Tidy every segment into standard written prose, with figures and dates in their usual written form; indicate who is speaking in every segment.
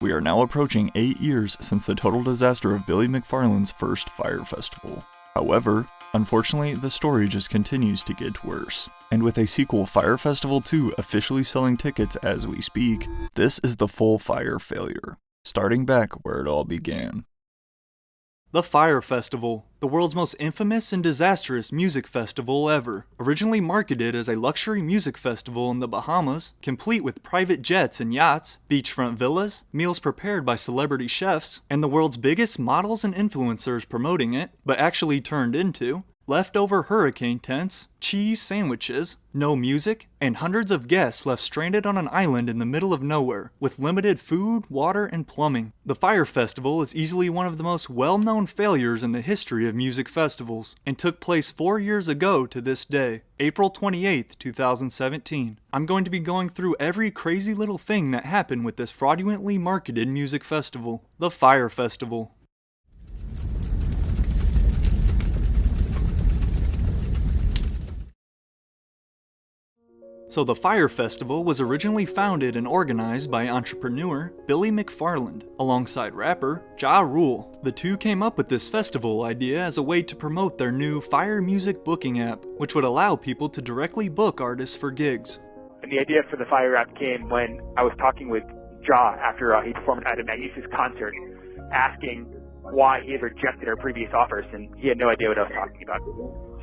Speaker 1: We are now approaching 8 years since the total disaster of Billy McFarland's first FYRE Festival. However, unfortunately, the story just continues to get worse. And with a sequel, FYRE Festival 2, officially selling tickets as we speak, this is the full FYRE failure, starting back where it all began. The FYRE Festival, the world's most infamous and disastrous music festival ever. Originally marketed as a luxury music festival in the Bahamas, complete with private jets and yachts, beachfront villas, meals prepared by celebrity chefs, and the world's biggest models and influencers promoting it, but actually turned into leftover hurricane tents, cheese sandwiches, no music, and hundreds of guests left stranded on an island in the middle of nowhere, with limited food, water, and plumbing. The FYRE Festival is easily one of the most well-known failures in the history of music festivals, and took place 4 years ago to this day, April 28th, 2017. I'm going to be going through every crazy little thing that happened with this fraudulently marketed music festival, the FYRE Festival. So the FYRE Festival was originally founded and organized by entrepreneur Billy McFarland, alongside rapper Ja Rule. The two came up with this festival idea as a way to promote their new FYRE music booking app, which would allow people to directly book artists for gigs.
Speaker 2: And the idea for the FYRE app came when I was talking with Ja after he performed at a Magnificent concert, asking why he had rejected our previous offers, and he had no idea what I was talking about.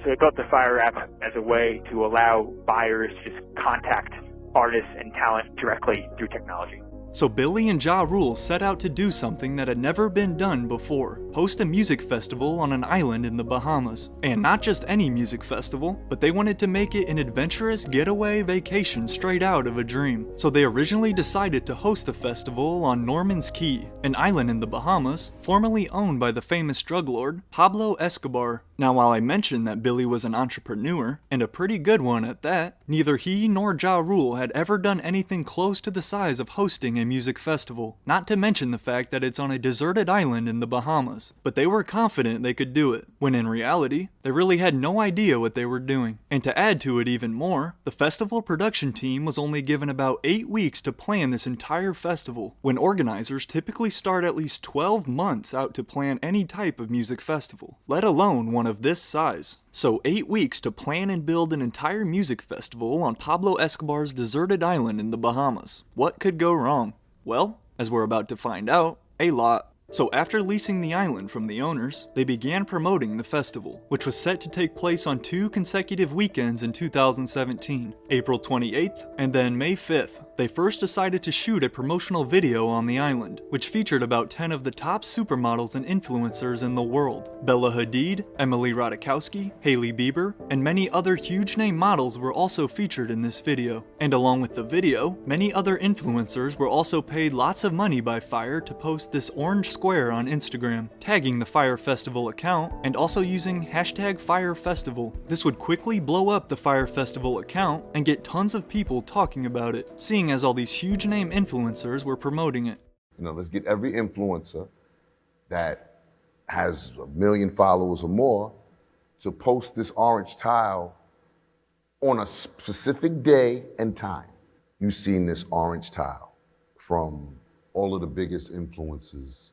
Speaker 2: So I built the FYRE app as a way to allow buyers to just contact artists and talent directly through technology.
Speaker 1: So Billy and Ja Rule set out to do something that had never been done before, host a music festival on an island in the Bahamas. And not just any music festival, but they wanted to make it an adventurous getaway vacation straight out of a dream. So they originally decided to host the festival on Norman's Key, an island in the Bahamas, formerly owned by the famous drug lord Pablo Escobar. Now, while I mentioned that Billy was an entrepreneur, and a pretty good one at that, neither he nor Ja Rule had ever done anything close to the size of hosting a music festival, not to mention the fact that it's on a deserted island in the Bahamas. But they were confident they could do it, when in reality, they really had no idea what they were doing. And to add to it even more, the festival production team was only given about 8 weeks to plan this entire festival, when organizers typically start at least 12 months out to plan any type of music festival, let alone one of this size. So 8 weeks to plan and build an entire music festival on Pablo Escobar's deserted island in the Bahamas. What could go wrong? Well, as we're about to find out, a lot. So after leasing the island from the owners, they began promoting the festival, which was set to take place on 2 consecutive weekends in 2017, April 28th and then May 5th. They first decided to shoot a promotional video on the island, which featured about 10 of the top supermodels and influencers in the world. Bella Hadid, Emily Ratajkowski, Hailey Bieber, and many other huge name models were also featured in this video. And along with the video, many other influencers were also paid lots of money by FYRE to post this orange square on Instagram, tagging the FYRE Festival account, and also using hashtag FYRE Festival. This would quickly blow up the FYRE Festival account and get tons of people talking about it, seeing as all these huge name influencers were promoting it.
Speaker 3: Let's get every influencer that has 1 million followers or more to post this orange tile on a specific day and time. You've seen this orange tile from all of the biggest influencers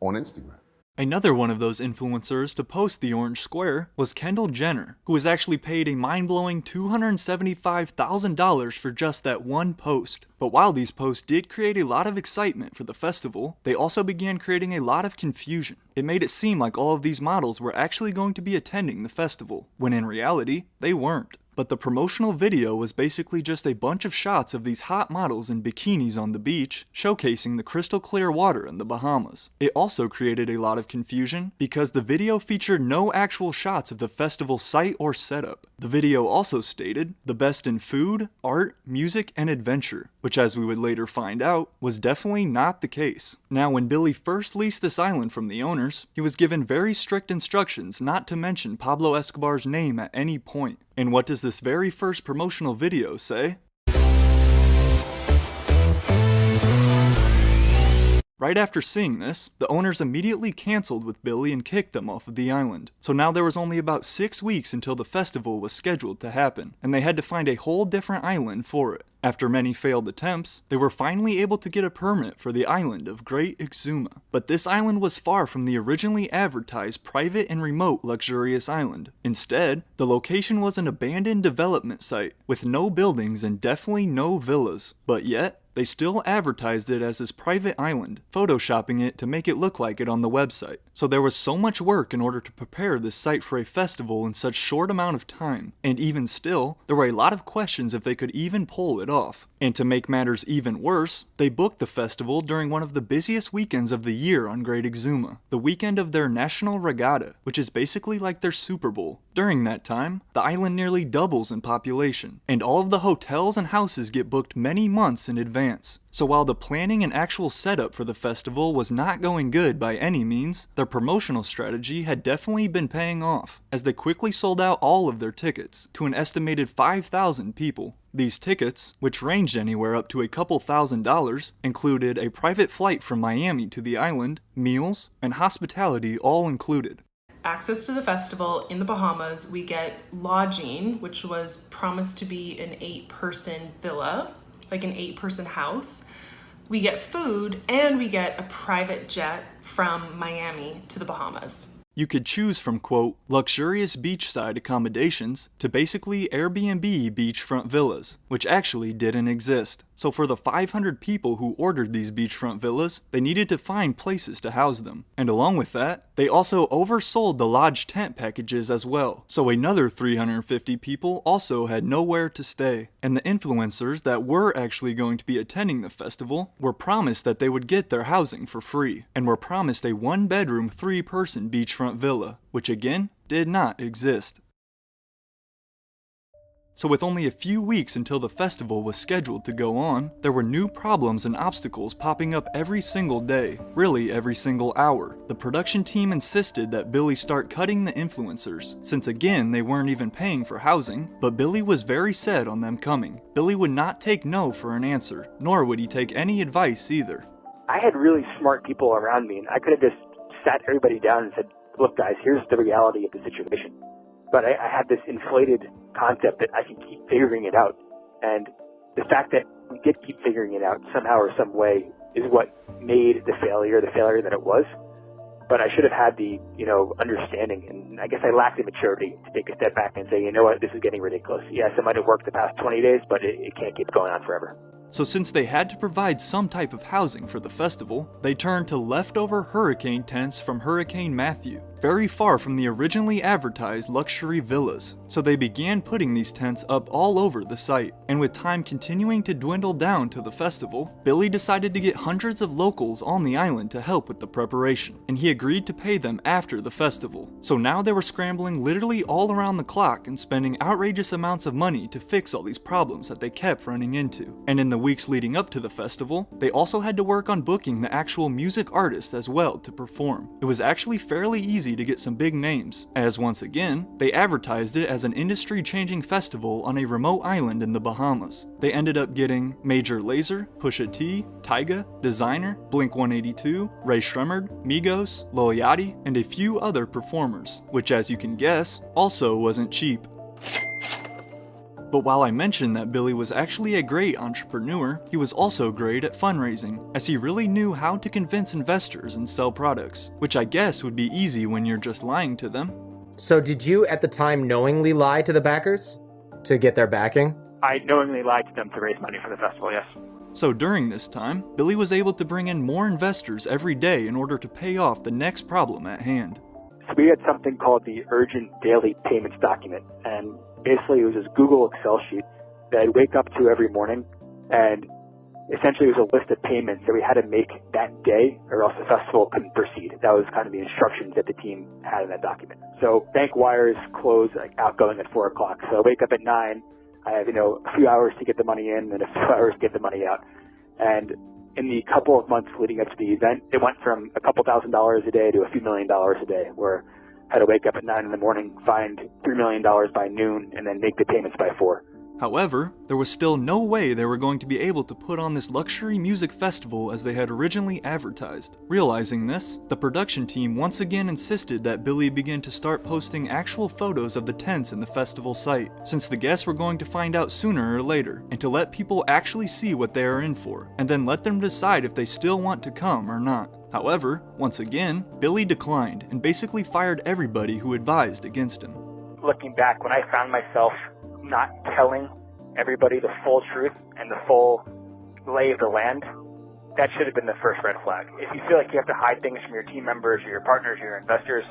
Speaker 3: on Instagram.
Speaker 1: Another one of those influencers to post the orange square was Kendall Jenner, who was actually paid a mind-blowing $275,000 for just that one post. But while these posts did create a lot of excitement for the festival, they also began creating a lot of confusion. It made it seem like all of these models were actually going to be attending the festival, when in reality, they weren't. But the promotional video was basically just a bunch of shots of these hot models in bikinis on the beach, showcasing the crystal clear water in the Bahamas. It also created a lot of confusion because the video featured no actual shots of the festival site or setup. The video also stated, the best in food, art, music, and adventure, which as we would later find out, was definitely not the case. Now, when Billy first leased this island from the owners, he was given very strict instructions not to mention Pablo Escobar's name at any point. And what does this very first promotional video say? Right after seeing this, the owners immediately canceled with Billy and kicked them off of the island. So now there was only about 6 weeks until the festival was scheduled to happen, and they had to find a whole different island for it. After many failed attempts, they were finally able to get a permit for the island of Great Exuma. But this island was far from the originally advertised private and remote luxurious island. Instead, the location was an abandoned development site with no buildings and definitely no villas. But yet, they still advertised it as this private island, photoshopping it to make it look like it on the website. So there was so much work in order to prepare this site for a festival in such short amount of time, and even still, there were a lot of questions if they could even pull it off. And to make matters even worse, they booked the festival during one of the busiest weekends of the year on Great Exuma, the weekend of their National Regatta, which is basically like their Super Bowl. During that time, the island nearly doubles in population, and all of the hotels and houses get booked many months in advance. So while the planning and actual setup for the festival was not going good by any means, their promotional strategy had definitely been paying off, as they quickly sold out all of their tickets to an estimated 5,000 people. These tickets, which ranged anywhere up to a couple $1,000s, included a private flight from Miami to the island, meals, and hospitality all included.
Speaker 4: Access to the festival in the Bahamas, we get lodging, which was promised to be an 8-person villa, like an 8-person house. We get food, and we get a private jet from Miami to the Bahamas.
Speaker 1: You could choose from, quote, luxurious beachside accommodations to basically Airbnb beachfront villas, which actually didn't exist. So for the 500 people who ordered these beachfront villas, they needed to find places to house them. And along with that, they also oversold the lodge tent packages as well. So another 350 people also had nowhere to stay. And the influencers that were actually going to be attending the festival were promised that they would get their housing for free, and were promised a 1-bedroom, 3-person beachfront villa, which again, did not exist. So with only a few weeks until the festival was scheduled to go on, there were new problems and obstacles popping up every single day, really every single hour. The production team insisted that Billy start cutting the influencers, since again they weren't even paying for housing, but Billy was very set on them coming. Billy would not take no for an answer, nor would he take any advice either.
Speaker 2: I had really smart people around me, and I could have just sat everybody down and said, look guys, here's the reality of the situation. But I had this inflated concept that I could keep figuring it out. And the fact that we did keep figuring it out somehow or some way is what made the failure that it was. But I should have had the, understanding, and I guess I lacked the maturity to take a step back and say, you know what, this is getting ridiculous. Yes, it might have worked the past 20 days, but it can't keep going on forever.
Speaker 1: So since they had to provide some type of housing for the festival, they turned to leftover hurricane tents from Hurricane Matthew, very far from the originally advertised luxury villas. So they began putting these tents up all over the site, and with time continuing to dwindle down to the festival, Billy decided to get hundreds of locals on the island to help with the preparation, and he agreed to pay them after the festival. So now they were scrambling literally all around the clock and spending outrageous amounts of money to fix all these problems that they kept running into. And in the weeks leading up to the festival, they also had to work on booking the actual music artists as well to perform. It was actually fairly easy to get some big names, as once again, they advertised it as an industry-changing festival on a remote island in the Bahamas. They ended up getting Major Lazer, Pusha T, Tyga, Designer, Blink-182, Ray Shremmerd, Migos, Lil Yachty, and a few other performers, which as you can guess, also wasn't cheap. But while I mentioned that Billy was actually a great entrepreneur, he was also great at fundraising, as he really knew how to convince investors and sell products, which I guess would be easy when you're just lying to them.
Speaker 5: So did you at the time knowingly lie to the backers to get their backing?
Speaker 2: I knowingly lied to them to raise money for the festival, yes.
Speaker 1: So during this time, Billy was able to bring in more investors every day in order to pay off the next problem at hand.
Speaker 2: So we had something called the Urgent Daily Payments Document, and basically it was this Google Excel sheet that I'd wake up to every morning, and essentially it was a list of payments that we had to make that day or else the festival couldn't proceed. That was kind of the instructions that the team had in that document. So bank wires close outgoing at 4 o'clock. So I wake up at 9, I have, a few hours to get the money in and a few hours to get the money out. And in the couple of months leading up to the event, it went from a couple $1,000 a day to a few $1 million a day, where I had to wake up at 9 in the morning, find $3 million by noon, and then make the payments by 4.
Speaker 1: However, there was still no way they were going to be able to put on this luxury music festival as they had originally advertised. Realizing this, the production team once again insisted that Billy begin to start posting actual photos of the tents in the festival site, since the guests were going to find out sooner or later, and to let people actually see what they are in for, and then let them decide if they still want to come or not. However, once again, Billy declined and basically fired everybody who advised against him.
Speaker 2: Looking back, when I found myself not telling everybody the full truth and the full lay of the land, that should have been the first red flag. If you feel like you have to hide things from your team members or your partners or your investors,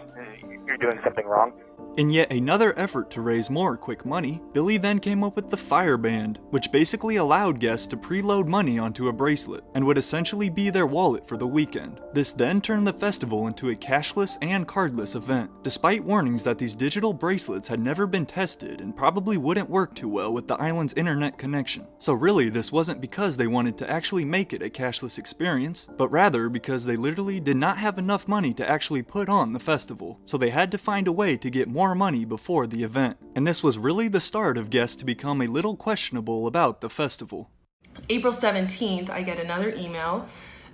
Speaker 2: you're doing something wrong.
Speaker 1: In yet another effort to raise more quick money, Billy then came up with the FYRE Band, which basically allowed guests to preload money onto a bracelet, and would essentially be their wallet for the weekend. This then turned the festival into a cashless and cardless event, despite warnings that these digital bracelets had never been tested and probably wouldn't work too well with the island's internet connection. So really, this wasn't because they wanted to actually make it a cashless experience, but rather because they literally did not have enough money to actually put on the festival, so they had to find a way to get more money before the event. And this was really the start of guests to become a little questionable about the festival.
Speaker 4: April 17th, I get another email.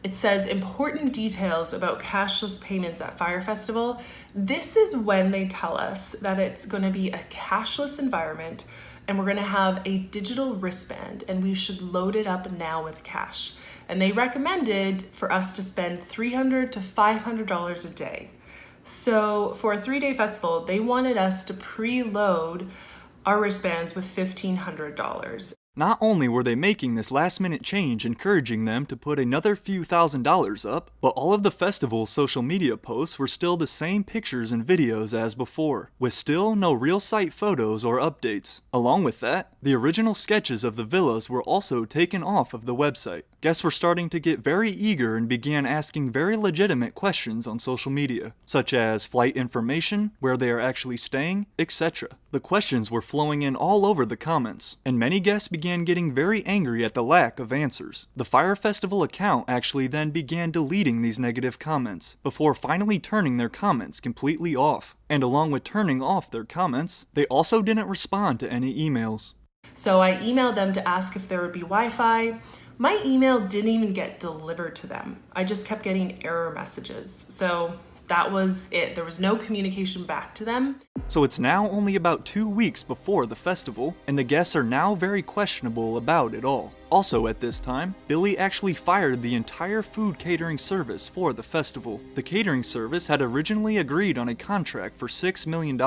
Speaker 4: It says important details about cashless payments at FYRE Festival. This is when they tell us that it's going to be a cashless environment and we're going to have a digital wristband and we should load it up now with cash. And they recommended for us to spend $300 to $500 a day. So for a 3-day festival, they wanted us to preload our wristbands with $1,500.
Speaker 1: Not only were they making this last-minute change encouraging them to put another few $1,000s up, but all of the festival's social media posts were still the same pictures and videos as before, with still no real site photos or updates. Along with that, the original sketches of the villas were also taken off of the website. Guests were starting to get very eager and began asking very legitimate questions on social media, such as flight information, where they are actually staying, etc. The questions were flowing in all over the comments, and many guests began getting very angry at the lack of answers. The FYRE Festival account actually then began deleting these negative comments, before finally turning their comments completely off. And along with turning off their comments, they also didn't respond to any emails.
Speaker 4: So I emailed them to ask if there would be Wi-Fi. My email didn't even get delivered to them. I just kept getting error messages. So that was it. There was no communication back to them.
Speaker 1: So it's now only about 2 weeks before the festival, and the guests are now very questionable about it all. Also at this time, Billy actually fired the entire food catering service for the festival. The catering service had originally agreed on a contract for $6 million,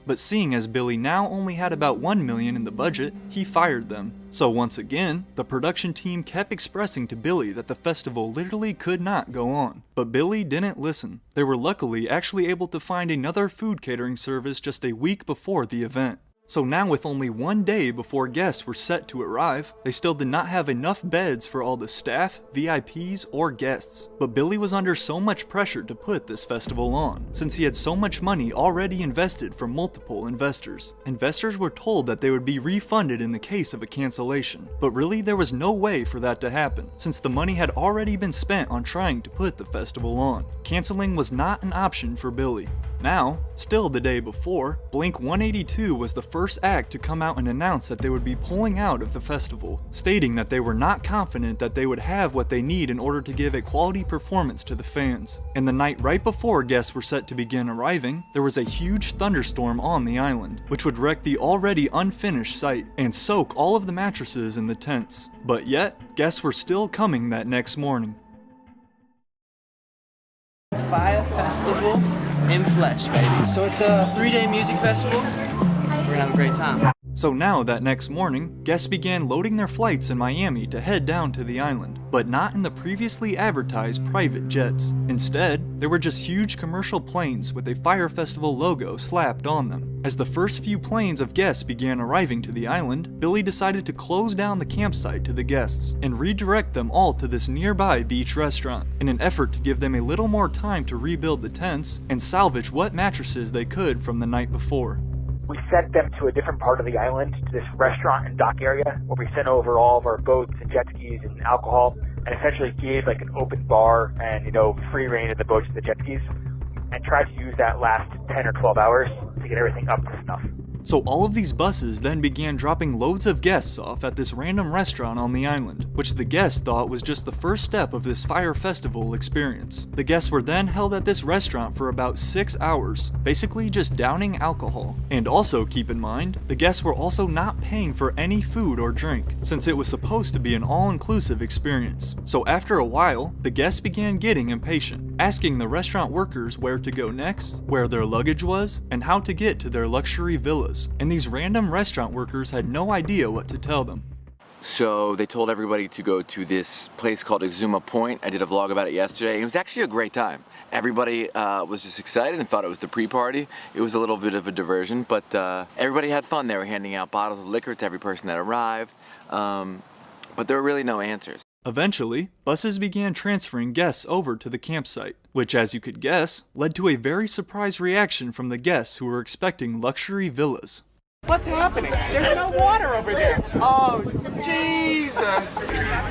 Speaker 1: but seeing as Billy now only had about $1 million in the budget, he fired them. So once again, the production team kept expressing to Billy that the festival literally could not go on. But Billy didn't listen. They were luckily actually able to find another food catering service just a week before the event. So now with only 1 day before guests were set to arrive, they still did not have enough beds for all the staff, VIPs, or guests. But Billy was under so much pressure to put this festival on, since he had so much money already invested from multiple investors. Investors were told that they would be refunded in the case of a cancellation, but really there was no way for that to happen, since the money had already been spent on trying to put the festival on. Canceling was not an option for Billy. Now, still the day before, Blink-182 was the first act to come out and announce that they would be pulling out of the festival, stating that they were not confident that they would have what they need in order to give a quality performance to the fans. And the night right before guests were set to begin arriving, there was a huge thunderstorm on the island, which would wreck the already unfinished site and soak all of the mattresses in the tents. But yet, guests were still coming that next morning.
Speaker 6: FYRE Festival in flesh, baby. So it's a 3-day music festival. We're gonna have a great time.
Speaker 1: So now that next morning, guests began loading their flights in Miami to head down to the island, but not in the previously advertised private jets. Instead, they were just huge commercial planes with a FYRE Festival logo slapped on them. As the first few planes of guests began arriving to the island, Billy decided to close down the campsite to the guests and redirect them all to this nearby beach restaurant in an effort to give them a little more time to rebuild the tents and salvage what mattresses they could from the night before.
Speaker 2: We sent them to a different part of the island, to this restaurant and dock area, where we sent over all of our boats and jet skis and alcohol, and essentially gave like an open bar and, free reign of the boats and the jet skis, and tried to use that last 10 or 12 hours to get everything up to snuff.
Speaker 1: So all of these buses then began dropping loads of guests off at this random restaurant on the island, which the guests thought was just the first step of this FYRE Festival experience. The guests were then held at this restaurant for about 6 hours, basically just downing alcohol. And also keep in mind, the guests were also not paying for any food or drink, since it was supposed to be an all-inclusive experience. So after a while, the guests began getting impatient, asking the restaurant workers where to go next, where their luggage was, and how to get to their luxury villas. And these random restaurant workers had no idea what to tell them.
Speaker 7: So they told everybody to go to this place called Exuma Point. I did a vlog about it yesterday. It was actually a great time. Everybody was just excited and thought it was the pre-party. It was a little bit of a diversion, but everybody had fun. They were handing out bottles of liquor to every person that arrived, but there were really no answers.
Speaker 1: Eventually, buses began transferring guests over to the campsite, which, as you could guess, led to a very surprised reaction from the guests who were expecting luxury villas.
Speaker 8: What's happening? There's no water over there. Oh, Jesus.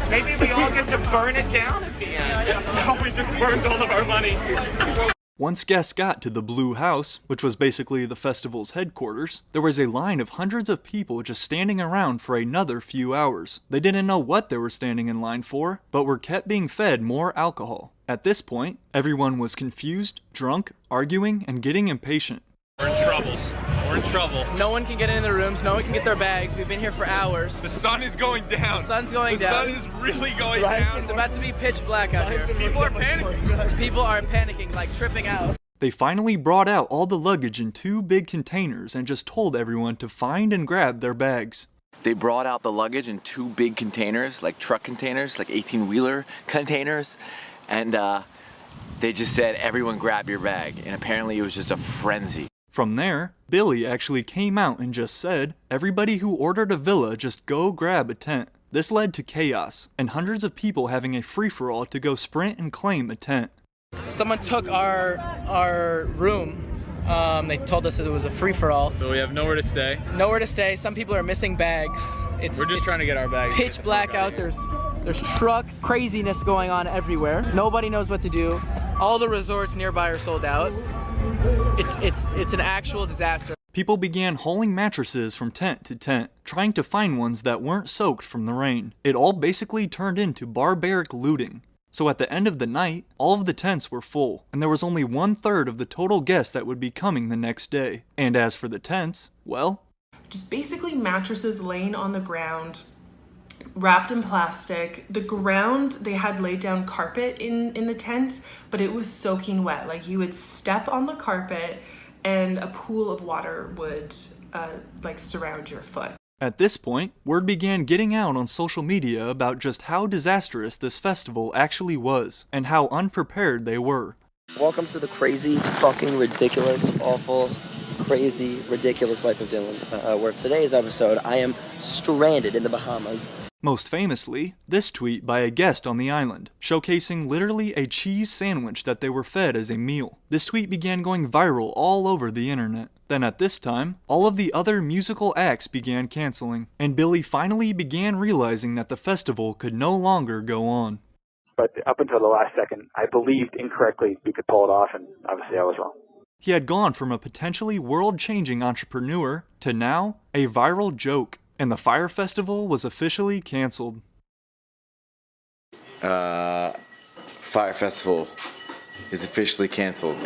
Speaker 9: Maybe we all get to burn it down at the end. Now we just burned all of our money.
Speaker 1: Once guests got to the Blue House, which was basically the festival's headquarters, there was a line of hundreds of people just standing around for another few hours. They didn't know what they were standing in line for, but were kept being fed more alcohol. At this point, everyone was confused, drunk, arguing, and getting impatient.
Speaker 9: We're in trouble. We're in trouble.
Speaker 6: No one can get in the rooms, no one can get their bags. We've been here for hours.
Speaker 9: The sun is going down.
Speaker 6: The sun's going down.
Speaker 9: The sun is really going down.
Speaker 6: It's about to be pitch black out here.
Speaker 9: People are panicking.
Speaker 6: People are panicking, like tripping out.
Speaker 1: They finally brought out all the luggage in 2 big containers and just told everyone to find and grab their bags.
Speaker 7: They brought out the luggage in 2 big containers, like truck containers, like 18-wheeler containers, and they just said, everyone grab your bag, and apparently it was just a frenzy.
Speaker 1: From there, Billy actually came out and just said, everybody who ordered a villa just go grab a tent. This led to chaos, and hundreds of people having a free-for-all to go sprint and claim a tent.
Speaker 6: Someone took our room. They told us that it was a free-for-all.
Speaker 9: So we have nowhere to stay.
Speaker 6: Nowhere to stay. Some people are missing bags.
Speaker 9: We're just trying to get our bags.
Speaker 6: Pitch black out. There's trucks, craziness going on everywhere. Nobody knows what to do. All the resorts nearby are sold out. It's an actual disaster.
Speaker 1: People began hauling mattresses from tent to tent, trying to find ones that weren't soaked from the rain. It all basically turned into barbaric looting. So at the end of the night, all of the tents were full, and there was only 1/3 of the total guests that would be coming the next day. And as for the tents, well,
Speaker 4: Just basically mattresses laying on the ground, wrapped in plastic. The ground, they had laid down carpet in the tent, but it was soaking wet. Like you would step on the carpet and a pool of water would like surround your foot.
Speaker 1: At this point, word began getting out on social media about just how disastrous this festival actually was, and how unprepared they were.
Speaker 10: Welcome to the crazy, fucking ridiculous, awful, crazy, ridiculous life of Dylan, where today's episode, I am stranded in the Bahamas.
Speaker 1: Most famously, this tweet by a guest on the island, showcasing literally a cheese sandwich that they were fed as a meal. This tweet began going viral all over the internet. Then at this time, all of the other musical acts began canceling, and Billy finally began realizing that the festival could no longer go on.
Speaker 2: But up until the last second, I believed incorrectly we could pull it off, and obviously I was wrong.
Speaker 1: He had gone from a potentially world-changing entrepreneur to now a viral joke, and the FYRE Festival was officially canceled.
Speaker 7: FYRE Festival is officially canceled.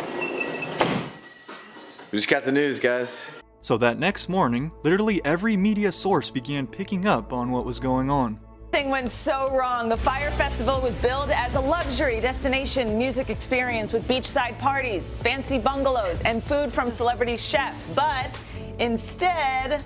Speaker 7: We just got the news, guys.
Speaker 1: So that next morning, literally every media source began picking up on what was going on.
Speaker 11: Everything went so wrong. The FYRE Festival was billed as a luxury destination music experience with beachside parties, fancy bungalows, and food from celebrity chefs. But instead,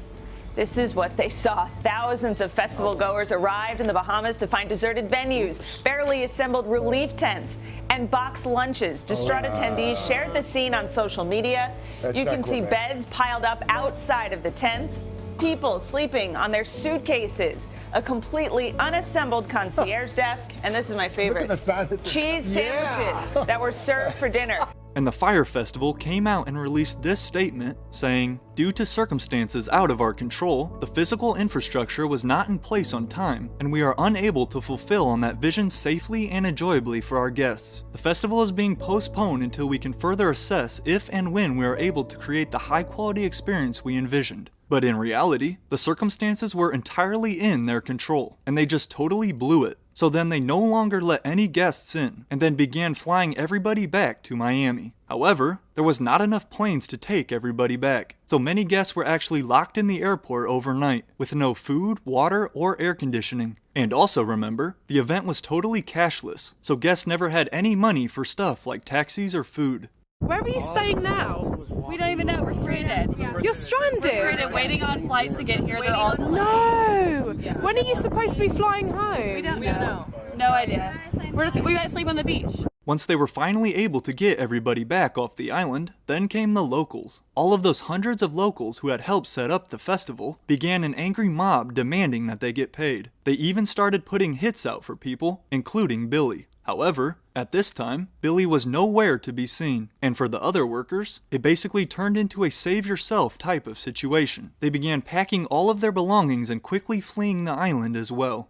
Speaker 11: this is what they saw. Thousands of festival goers arrived in the Bahamas to find deserted venues, barely assembled relief tents, and boxed lunches. Distraught attendees shared the scene on social media. You can see beds piled up outside of the tents, people sleeping on their suitcases, a completely unassembled concierge desk, and this is my favorite, cheese sandwiches that were served for dinner.
Speaker 1: And the FYRE Festival came out and released this statement saying, "Due to circumstances out of our control, the physical infrastructure was not in place on time, and we are unable to fulfill on that vision safely and enjoyably for our guests. The festival is being postponed until we can further assess if and when we are able to create the high-quality experience we envisioned." But in reality, the circumstances were entirely in their control, and they just totally blew it. So then they no longer let any guests in, and then began flying everybody back to Miami. However, there was not enough planes to take everybody back, so many guests were actually locked in the airport overnight, with no food, water, or air conditioning. And also remember, the event was totally cashless, so guests never had any money for stuff like taxis or food.
Speaker 4: Where are you staying now?
Speaker 12: We don't even know. We're stranded.
Speaker 4: You're stranded?
Speaker 12: We're stranded, waiting on flights to get here. They're all delayed.
Speaker 4: No! When are you supposed to be flying home?
Speaker 12: We don't know. No idea. We might sleep on the beach.
Speaker 1: Once they were finally able to get everybody back off the island, then came the locals. All of those hundreds of locals who had helped set up the festival began an angry mob demanding that they get paid. They even started putting hits out for people, including Billy. However, at this time, Billy was nowhere to be seen, and for the other workers, it basically turned into a save-yourself type of situation. They began packing all of their belongings and quickly fleeing the island as well.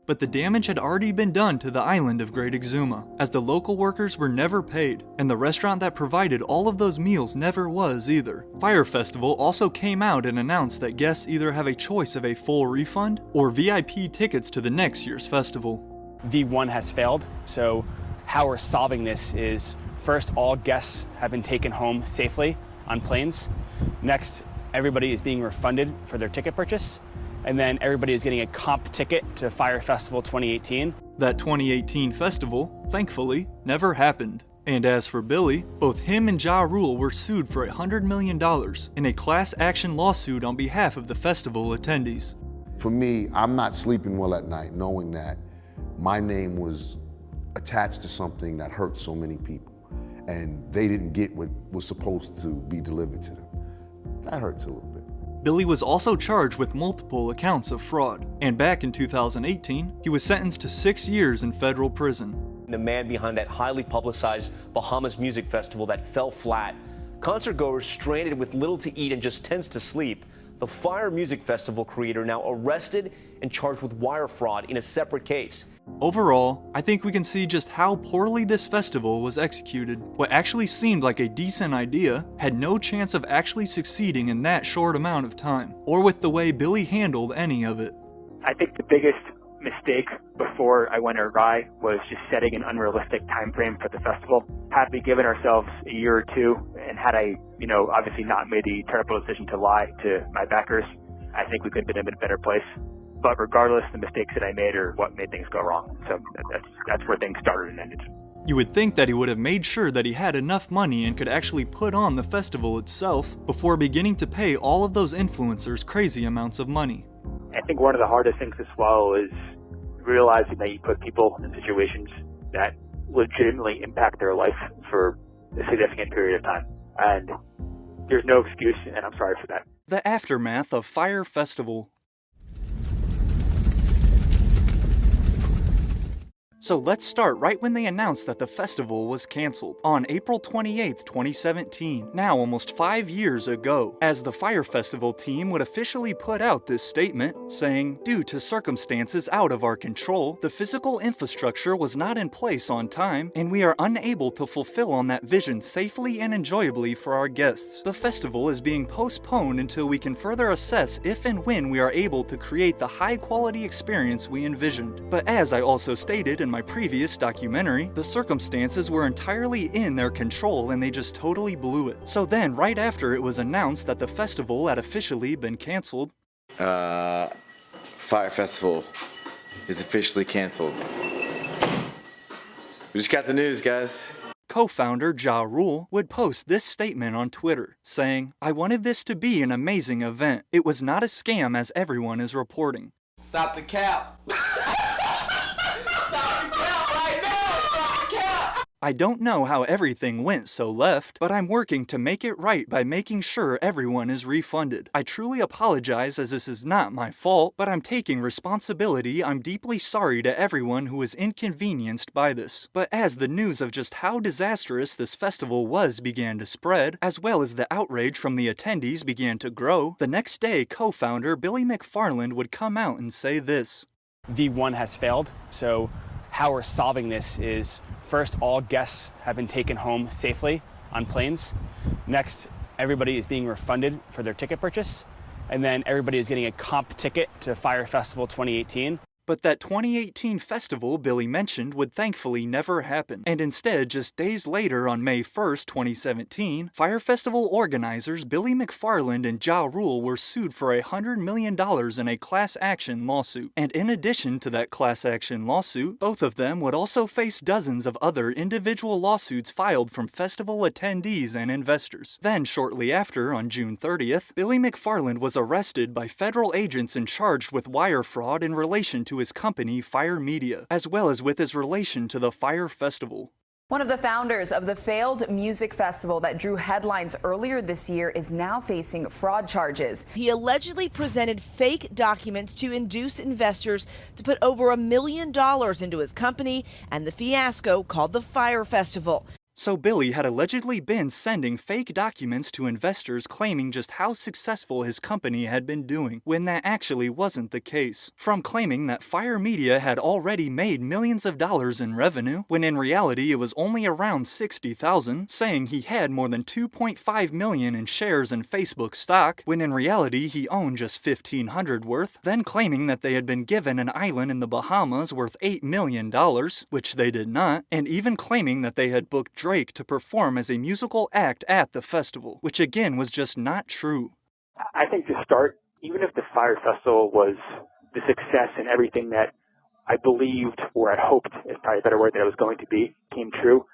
Speaker 1: But the damage had already been done to the island of Great Exuma, as the local workers were never paid, and the restaurant that provided all of those meals never was either. FYRE Festival also came out and announced that guests either have a choice of a full refund or VIP tickets to the next year's festival.
Speaker 13: V1 has failed, so how we're solving this is, first, all guests have been taken home safely on planes. Next, everybody is being refunded for their ticket purchase. And then everybody is getting a comp ticket to FYRE Festival 2018.
Speaker 1: That 2018 festival, thankfully, never happened. And as for Billy, both him and Ja Rule were sued for $100 million in a class action lawsuit on behalf of the festival attendees.
Speaker 3: For me, I'm not sleeping well at night knowing that my name was attached to something that hurt so many people, and they didn't get what was supposed to be delivered to them. That hurts a little bit.
Speaker 1: Billy was also charged with multiple accounts of fraud, and back in 2018, he was sentenced to 6 years in federal prison.
Speaker 14: The man behind that highly publicized Bahamas Music Festival that fell flat. Concert goers stranded with little to eat and just tents to sleep. The FYRE Music Festival creator now arrested and charged with wire fraud in a separate case.
Speaker 1: Overall, I think we can see just how poorly this festival was executed. What actually seemed like a decent idea had no chance of actually succeeding in that short amount of time, or with the way Billy handled any of it.
Speaker 2: I think the biggest mistake before I went awry was just setting an unrealistic time frame for the festival. Had we given ourselves a year or two, and had I, obviously not made the terrible decision to lie to my backers, I think we could have been in a better place. But regardless, the mistakes that I made are what made things go wrong. So that's where things started and ended.
Speaker 1: You would think that he would have made sure that he had enough money and could actually put on the festival itself before beginning to pay all of those influencers crazy amounts of money.
Speaker 2: I think one of the hardest things to swallow is realizing that you put people in situations that legitimately impact their life for a significant period of time. And there's no excuse, and I'm sorry for that.
Speaker 1: The aftermath of FYRE Festival. So let's start right when they announced that the festival was cancelled, on April 28th, 2017, now almost 5 years ago, as the FYRE Festival team would officially put out this statement, saying, "Due to circumstances out of our control, the physical infrastructure was not in place on time, and we are unable to fulfill on that vision safely and enjoyably for our guests. The festival is being postponed until we can further assess if and when we are able to create the high-quality experience we envisioned. But as I also stated in my previous documentary, the circumstances were entirely in their control and they just totally blew it. So then, right after it was announced that the festival had officially been canceled,
Speaker 7: FYRE Festival is officially canceled. We just got the news, guys.
Speaker 1: co-founder Ja Rule would post this statement on Twitter, saying, "I wanted this to be an amazing event. It was not a scam as everyone is reporting."
Speaker 8: Stop the cap. Stop the cap right now. Stop the cap.
Speaker 1: I don't know how everything went so left, but I'm working to make it right by making sure everyone is refunded. I truly apologize as this is not my fault, but I'm taking responsibility. I'm deeply sorry to everyone who was inconvenienced by this. But as the news of just how disastrous this festival was began to spread, as well as the outrage from the attendees began to grow, the next day co-founder Billy McFarland would come out and say this.
Speaker 13: V1 has failed, so how we're solving this is first, all guests have been taken home safely on planes. Next, everybody is being refunded for their ticket purchase. And then everybody is getting a comp ticket to FYRE Festival 2018.
Speaker 1: But that 2018 festival Billy mentioned would thankfully never happen, and instead, just days later on May 1st, 2017, FYRE Festival organizers Billy McFarland and Ja Rule were sued for $100 million in a class action lawsuit. And in addition to that class action lawsuit, both of them would also face dozens of other individual lawsuits filed from festival attendees and investors. Then, shortly after, on June 30th, Billy McFarland was arrested by federal agents and charged with wire fraud in relation to his company FYRE Media, as well as with his relation to the FYRE Festival.
Speaker 15: One of the founders of the failed music festival that drew headlines earlier this year is now facing fraud charges.
Speaker 16: He allegedly presented fake documents to induce investors to put over $1 million into his company and the fiasco called the FYRE Festival.
Speaker 1: So Billy had allegedly been sending fake documents to investors claiming just how successful his company had been doing, when that actually wasn't the case. From claiming that FYRE Media had already made millions of dollars in revenue, when in reality it was only around $60,000, saying he had more than $2.5 million in shares in Facebook stock, when in reality he owned just $1,500 worth, then claiming that they had been given an island in the Bahamas worth $8 million, which they did not, and even claiming that they had booked Drake to perform as a musical act at the festival, which again was just not true.
Speaker 2: I think to start, even if the FYRE Festival was the success and everything that I believed or I hoped, is probably a better word, that it was going to be, came true,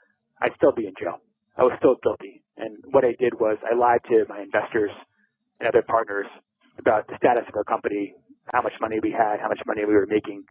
Speaker 2: I'd still be in jail. I was still guilty. And what I did was I lied to my investors and other partners about the status of our company, how much money we had, how much money we were making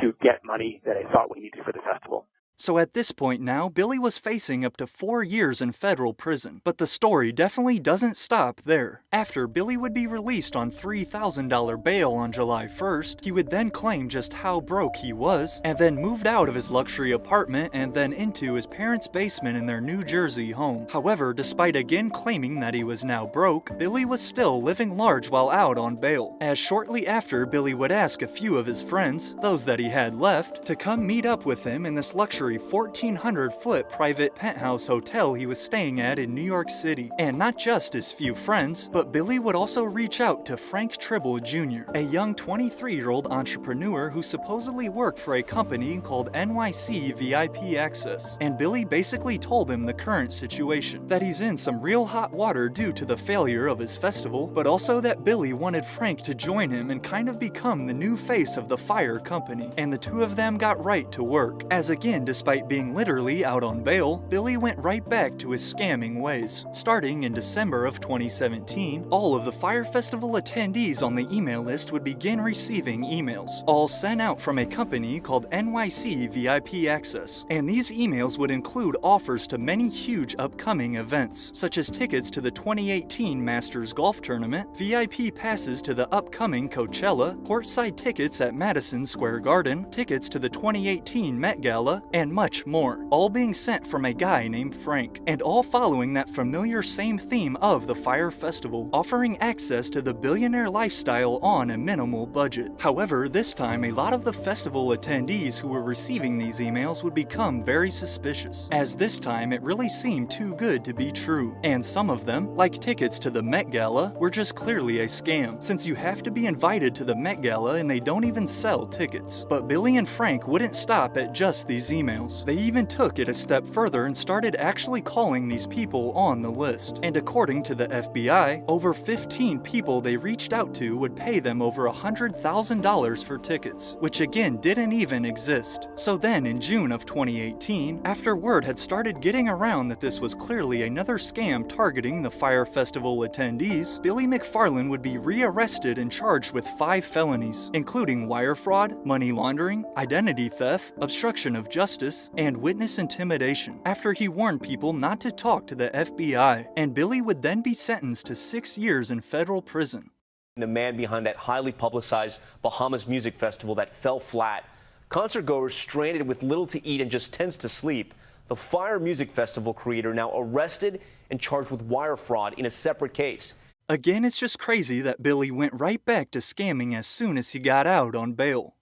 Speaker 2: to get money that I thought we needed for the festival.
Speaker 1: So at this point now, Billy was facing up to 4 years in federal prison. But the story definitely doesn't stop there. After Billy would be released on $3,000 bail on July 1st, he would then claim just how broke he was, and then moved out of his luxury apartment and then into his parents' basement in their New Jersey home. However, despite again claiming that he was now broke, Billy was still living large while out on bail. As shortly after, Billy would ask a few of his friends, those that he had left, to come meet up with him in this luxury 1,400-foot private penthouse hotel he was staying at in New York City. And not just his few friends, but Billy would also reach out to Frank Tribble Jr., a young 23-year-old entrepreneur who supposedly worked for a company called NYC VIP Access. And Billy basically told him the current situation, that he's in some real hot water due to the failure of his festival, but also that Billy wanted Frank to join him and kind of become the new face of the FYRE company. And the two of them got right to work, as again, despite being literally out on bail, Billy went right back to his scamming ways. Starting in December of 2017, all of the FYRE Festival attendees on the email list would begin receiving emails, all sent out from a company called NYC VIP Access. And these emails would include offers to many huge upcoming events, such as tickets to the 2018 Masters Golf Tournament, VIP passes to the upcoming Coachella, courtside tickets at Madison Square Garden, tickets to the 2018 Met Gala, and much more, all being sent from a guy named Frank, and all following that familiar same theme of the FYRE Festival, offering access to the billionaire lifestyle on a minimal budget. However, this time a lot of the festival attendees who were receiving these emails would become very suspicious, as this time it really seemed too good to be true, and some of them, like tickets to the Met Gala, were just clearly a scam, since you have to be invited to the Met Gala and they don't even sell tickets. But Billy and Frank wouldn't stop at just these emails. They even took it a step further and started actually calling these people on the list. And according to the FBI, over 15 people they reached out to would pay them over $100,000 for tickets, which again didn't even exist. So then in June of 2018, after word had started getting around that this was clearly another scam targeting the FYRE Festival attendees, Billy McFarland would be rearrested and charged with 5 felonies, including wire fraud, money laundering, identity theft, obstruction of justice, crisis, and witness intimidation after he warned people not to talk to the FBI, and Billy would then be sentenced to 6 years in federal prison.
Speaker 14: The man behind that highly publicized Bahamas Music Festival that fell flat. Concert goers stranded with little to eat and just tents to sleep. The FYRE Music Festival creator now arrested and charged with wire fraud in a separate case.
Speaker 1: Again, it's just crazy that Billy went right back to scamming as soon as he got out on bail.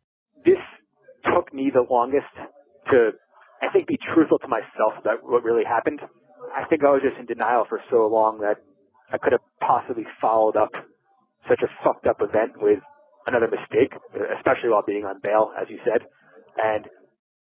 Speaker 2: This took me the longest to, I think, be truthful to myself about what really happened. I think I was just in denial for so long that I could have possibly followed up such a fucked up event with another mistake, especially while being on bail, as you said. And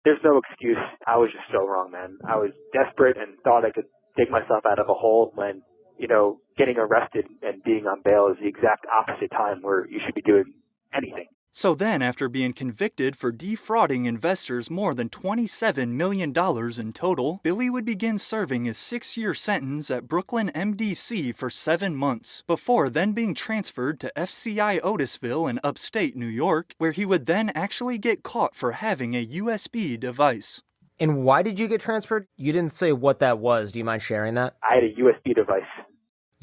Speaker 2: there's no excuse. I was just so wrong, man. I was desperate and thought I could dig myself out of a hole when, you know, getting arrested and being on bail is the exact opposite time where you should be doing anything.
Speaker 1: So then, after being convicted for defrauding investors more than $27 million in total, Billy would begin serving his 6-year sentence at Brooklyn MDC for 7 months, before then being transferred to FCI Otisville in upstate New York, where he would then actually get caught for having a USB device.
Speaker 5: And why did you get transferred? You didn't say what that was. Do you mind sharing that?
Speaker 2: I had a USB device.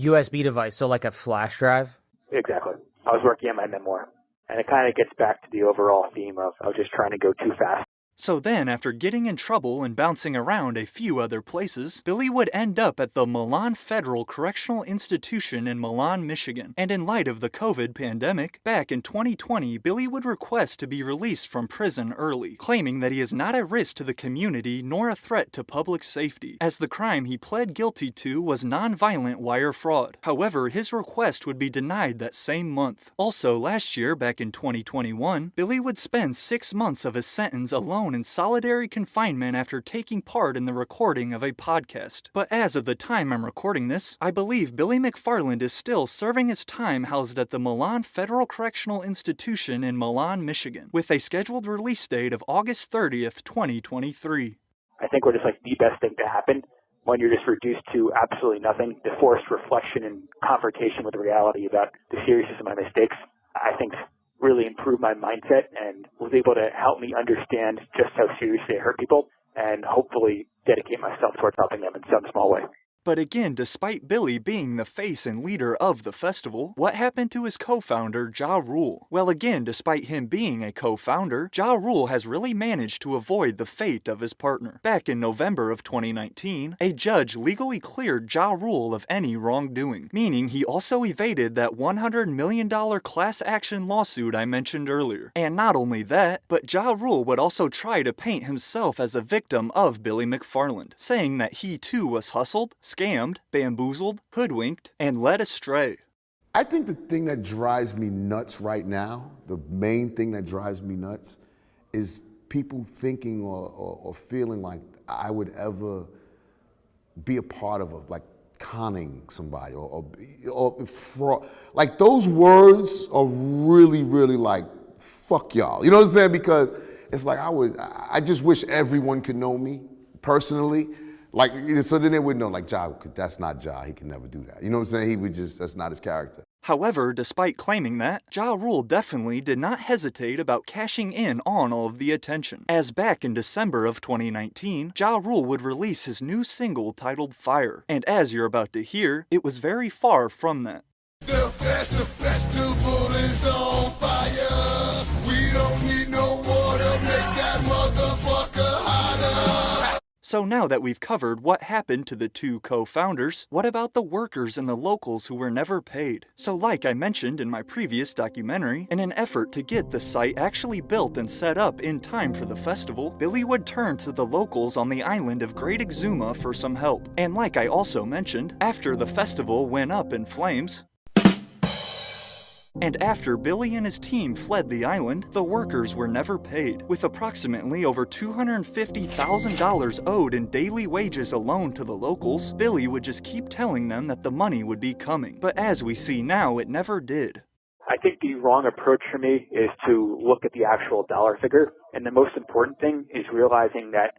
Speaker 5: USB device, so like a flash drive?
Speaker 2: Exactly. I was working on my memoir. And it kind of gets back to the overall theme of just trying to go too fast.
Speaker 1: So then, after getting in trouble and bouncing around a few other places, Billy would end up at the Milan Federal Correctional Institution in Milan, Michigan. And in light of the COVID pandemic, back in 2020, Billy would request to be released from prison early, claiming that he is not a risk to the community nor a threat to public safety, as the crime he pled guilty to was nonviolent wire fraud. However, his request would be denied that same month. Also, last year, back in 2021, Billy would spend 6 months of his sentence alone in solitary confinement after taking part in the recording of a podcast. But as of the time I'm recording this, I believe Billy McFarland is still serving his time housed at the Milan Federal Correctional Institution in Milan, Michigan, with a scheduled release date of August 30th, 2023.
Speaker 2: I think we're just like the best thing to happen when you're just reduced to absolutely nothing. The forced reflection and confrontation with reality about the seriousness of my mistakes, I think, really improved my mindset and was able to help me understand just how seriously I hurt people and hopefully dedicate myself towards helping them in some small way.
Speaker 1: But again, despite Billy being the face and leader of the festival, what happened to his co-founder, Ja Rule? Well, again, despite him being a co-founder, Ja Rule has really managed to avoid the fate of his partner. Back in November of 2019, a judge legally cleared Ja Rule of any wrongdoing, meaning he also evaded that $100 million class action lawsuit I mentioned earlier. And not only that, but Ja Rule would also try to paint himself as a victim of Billy McFarland, saying that he too was hustled, scammed, bamboozled, hoodwinked, and led astray.
Speaker 3: I think the thing that drives me nuts right now, the main thing that drives me nuts, is people thinking or feeling like I would ever be a part of like conning somebody or fraud. Like those words are really, really like, fuck y'all. You know what I'm saying? Because it's like I just wish everyone could know me personally. Like, so then they would know, like, Ja, that's not Ja, he can never do that. You know what I'm saying? He would just, that's not his character.
Speaker 1: However, despite claiming that, Ja Rule definitely did not hesitate about cashing in on all of the attention, as back in December of 2019, Ja Rule would release his new single titled FYRE, and as you're about to hear, it was very far from that.
Speaker 17: The festival is on fire. We don't need no water, make that motherfucker hotter.
Speaker 1: So now that we've covered what happened to the two co-founders, what about the workers and the locals who were never paid? So like I mentioned in my previous documentary, in an effort to get the site actually built and set up in time for the festival, Billy would turn to the locals on the island of Great Exuma for some help. And like I also mentioned, after the festival went up in flames, and after Billy and his team fled the island, the workers were never paid, with approximately over $250,000 owed in daily wages alone to the locals. Billy would just keep telling them that the money would be coming, but as we see now, it never did.
Speaker 2: I think the wrong approach for me is to look at the actual dollar figure, and the most important thing is realizing that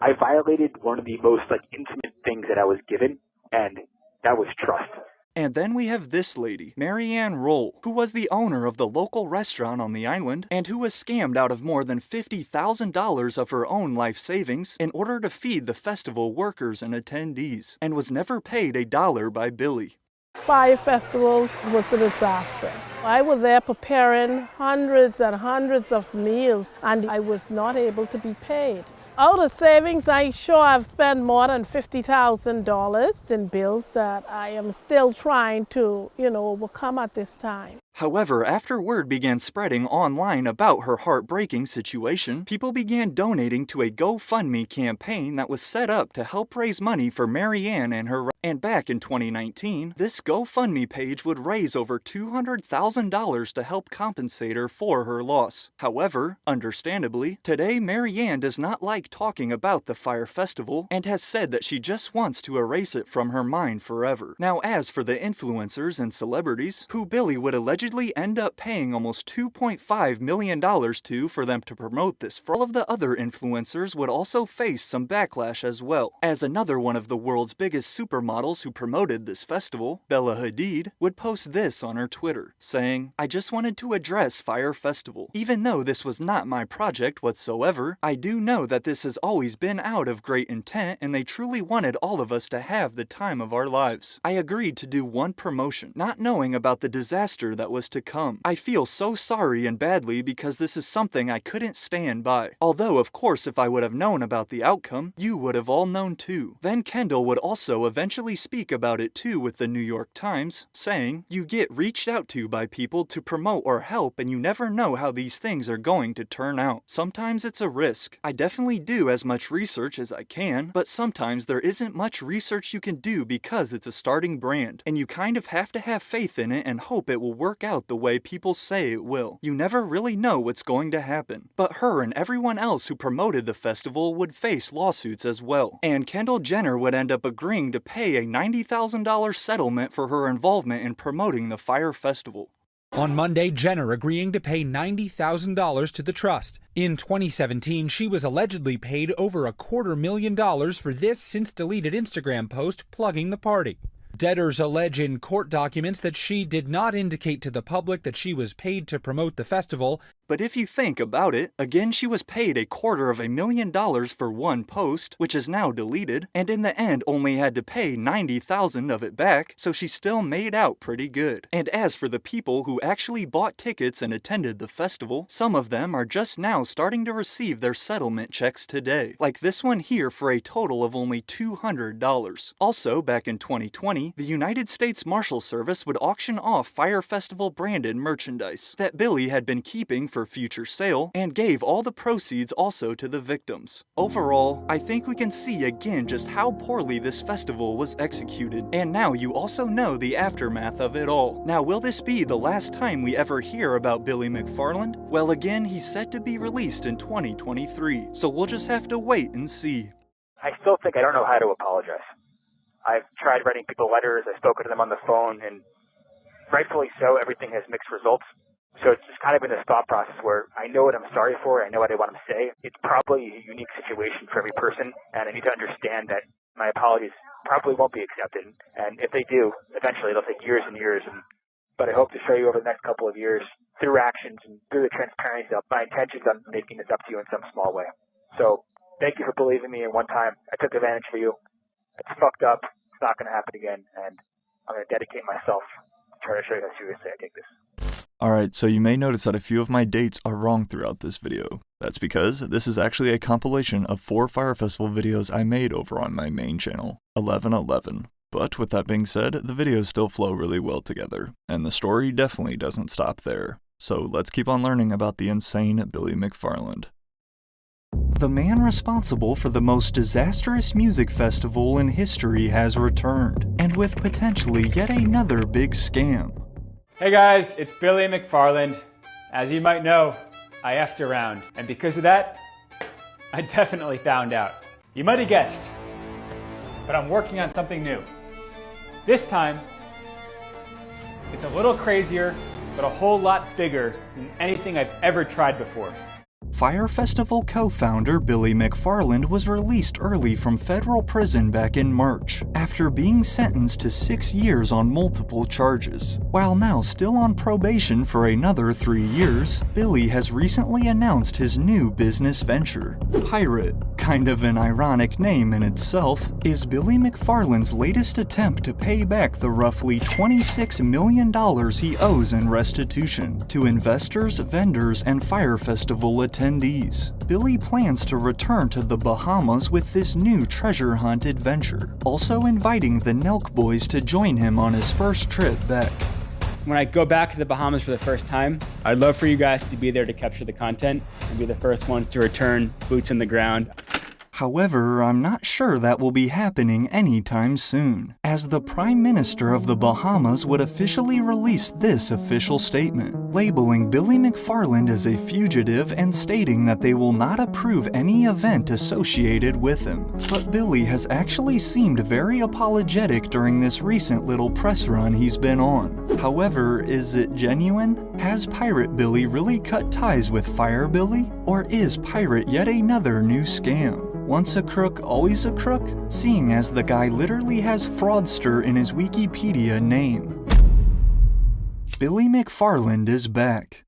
Speaker 2: I violated one of the most intimate things that I was given, and that was trust.
Speaker 1: And then we have this lady, Marianne Roll, who was the owner of the local restaurant on the island and who was scammed out of more than $50,000 of her own life savings in order to feed the festival workers and attendees, and was never paid $1 by Billy.
Speaker 18: FYRE Festival was a disaster. I was there preparing hundreds and hundreds of meals, and I was not able to be paid. Out of savings, I'm sure I've spent more than $50,000 in bills that I am still trying to, overcome at this time.
Speaker 1: However, after word began spreading online about her heartbreaking situation, people began donating to a GoFundMe campaign that was set up to help raise money for Marianne and her. And back in 2019, this GoFundMe page would raise over $200,000 to help compensate her for her loss. However, understandably, today Marianne does not like talking about the FYRE Festival and has said that she just wants to erase it from her mind forever. Now, as for the influencers and celebrities who Billy would allegedly end up paying almost $2.5 million to for them to promote this, all of the other influencers would also face some backlash as well, as another one of the world's biggest supermodels who promoted this festival, Bella Hadid, would post this on her Twitter, saying, "I just wanted to address FYRE Festival. Even though this was not my project whatsoever, I do know that this has always been out of great intent and they truly wanted all of us to have the time of our lives. I agreed to do one promotion, not knowing about the disaster that was to come. I feel so sorry and badly because this is something I couldn't stand by. Although, of course, if I would have known about the outcome, you would have all known too." Then Kendall would also eventually speak about it too with the New York Times, saying, "You get reached out to by people to promote or help and you never know how these things are going to turn out. Sometimes it's a risk. I definitely do as much research as I can, but sometimes there isn't much research you can do because it's a starting brand, and you kind of have to have faith in it and hope it will work out the way people say it will. You never really know what's going to happen." But her and everyone else who promoted the festival would face lawsuits as well, and Kendall Jenner would end up agreeing to pay a $90,000 settlement for her involvement in promoting the FYRE Festival.
Speaker 19: On Monday, Jenner agreeing to pay $90,000 to the trust. In 2017, she was allegedly paid over $250,000 for this since-deleted Instagram post plugging the party. Debtors allege in court documents that she did not indicate to the public that she was paid to promote the festival.
Speaker 1: But if you think about it, again she was paid $250,000 for one post, which is now deleted, and in the end only had to pay $90,000 of it back, so she still made out pretty good. And as for the people who actually bought tickets and attended the festival, some of them are just now starting to receive their settlement checks today, like this one here for a total of only $200. Also, back in 2020, the United States Marshal Service would auction off FYRE Festival branded merchandise that Billy had been keeping for future sale and gave all the proceeds also to the victims. Overall, I think we can see again just how poorly this festival was executed, and now you also know the aftermath of it all. Now, will this be the last time we ever hear about Billy McFarland? Well, again, he's set to be released in 2023, so we'll just have to wait and see.
Speaker 2: I still think I don't know how to apologize. I've tried writing people letters, I've spoken to them on the phone, and rightfully so, everything has mixed results. So it's just kind of in this thought process where I know what I'm sorry for, I know what I want to say. It's probably a unique situation for every person, and I need to understand that my apologies probably won't be accepted. And if they do, eventually it'll take years and years. But I hope to show you over the next couple of years, through actions and through the transparency of my intentions on making this up to you in some small way. So thank you for believing me. And one time I took advantage of you. It's fucked up. It's not going to happen again. And I'm going to dedicate myself to try to show you how seriously I take this.
Speaker 1: Alright, so you may notice that a few of my dates are wrong throughout this video. That's because this is actually a compilation of 4 FYRE Festival videos I made over on my main channel, 1111. But with that being said, the videos still flow really well together, and the story definitely doesn't stop there. So let's keep on learning about the insane Billy McFarland. The man responsible for the most disastrous music festival in history has returned, and with potentially yet another big scam.
Speaker 13: Hey guys, it's Billy McFarland. As you might know, I effed around, and because of that, I definitely found out. You might have guessed, but I'm working on something new. This time, it's a little crazier, but a whole lot bigger than anything I've ever tried before.
Speaker 1: FYRE Festival co-founder Billy McFarland was released early from federal prison back in March, after being sentenced to 6 years on multiple charges. While now still on probation for another 3 years, Billy has recently announced his new business venture. FYRE, kind of an ironic name in itself, is Billy McFarland's latest attempt to pay back the roughly $26 million he owes in restitution to investors, vendors, and FYRE Festival attendees. Billy plans to return to the Bahamas with this new treasure hunt adventure, also inviting the Nelk Boys to join him on his first trip back.
Speaker 13: When I go back to the Bahamas for the first time, I'd love for you guys to be there to capture the content and be the first ones to return, boots in the ground.
Speaker 1: However, I'm not sure that will be happening anytime soon, as the Prime Minister of the Bahamas would officially release this official statement, labeling Billy McFarland as a fugitive and stating that they will not approve any event associated with him. But Billy has actually seemed very apologetic during this recent little press run he's been on. However, is it genuine? Has Pirate Billy really cut ties with FYRE Billy? Or is Pirate yet another new scam? Once a crook, always a crook? Seeing as the guy literally has fraudster in his Wikipedia name. Billy McFarland is back.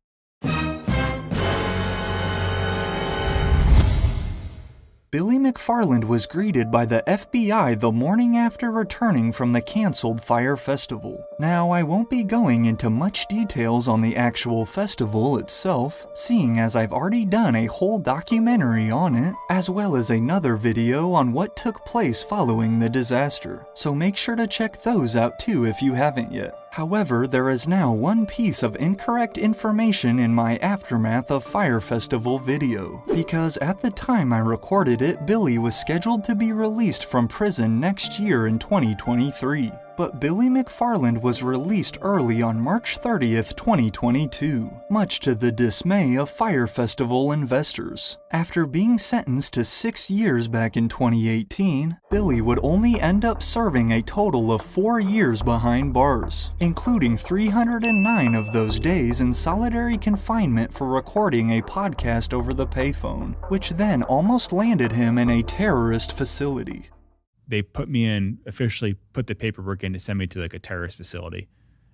Speaker 1: Billy McFarland was greeted by the FBI the morning after returning from the cancelled FYRE Festival. Now, I won't be going into much details on the actual festival itself, seeing as I've already done a whole documentary on it, as well as another video on what took place following the disaster, so make sure to check those out too if you haven't yet. However, there is now one piece of incorrect information in my Aftermath of FYRE Festival video, because at the time I recorded it, Billy was scheduled to be released from prison next year in 2023. But Billy McFarland was released early on March 30th, 2022, much to the dismay of FYRE Festival investors. After being sentenced to 6 years back in 2018, Billy would only end up serving a total of 4 years behind bars, including 309 of those days in solitary confinement for recording a podcast over the payphone, which then almost landed him in a terrorist facility.
Speaker 20: They put me in, officially put the paperwork in to send me to like a terrorist facility.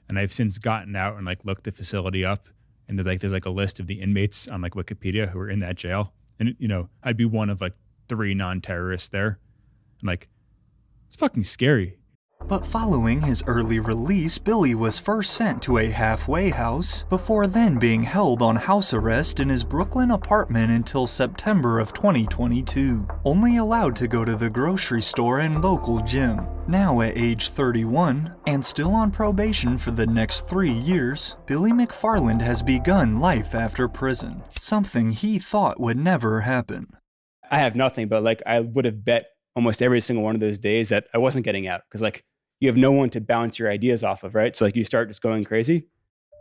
Speaker 20: And I've since gotten out and like looked the facility up, and there's like a list of the inmates on like Wikipedia who are in that jail. And you know, I'd be one of like 3 non-terrorists there. I'm like, it's fucking scary.
Speaker 1: But following his early release, Billy was first sent to a halfway house, before then being held on house arrest in his Brooklyn apartment until September of 2022, only allowed to go to the grocery store and local gym. Now at age 31, and still on probation for the next 3 years, Billy McFarland has begun life after prison, something he thought would never happen.
Speaker 13: I have nothing, but like I would have bet almost every single one of those days that I wasn't getting out, because like you have no one to bounce your ideas off of, right? So like you start just going crazy.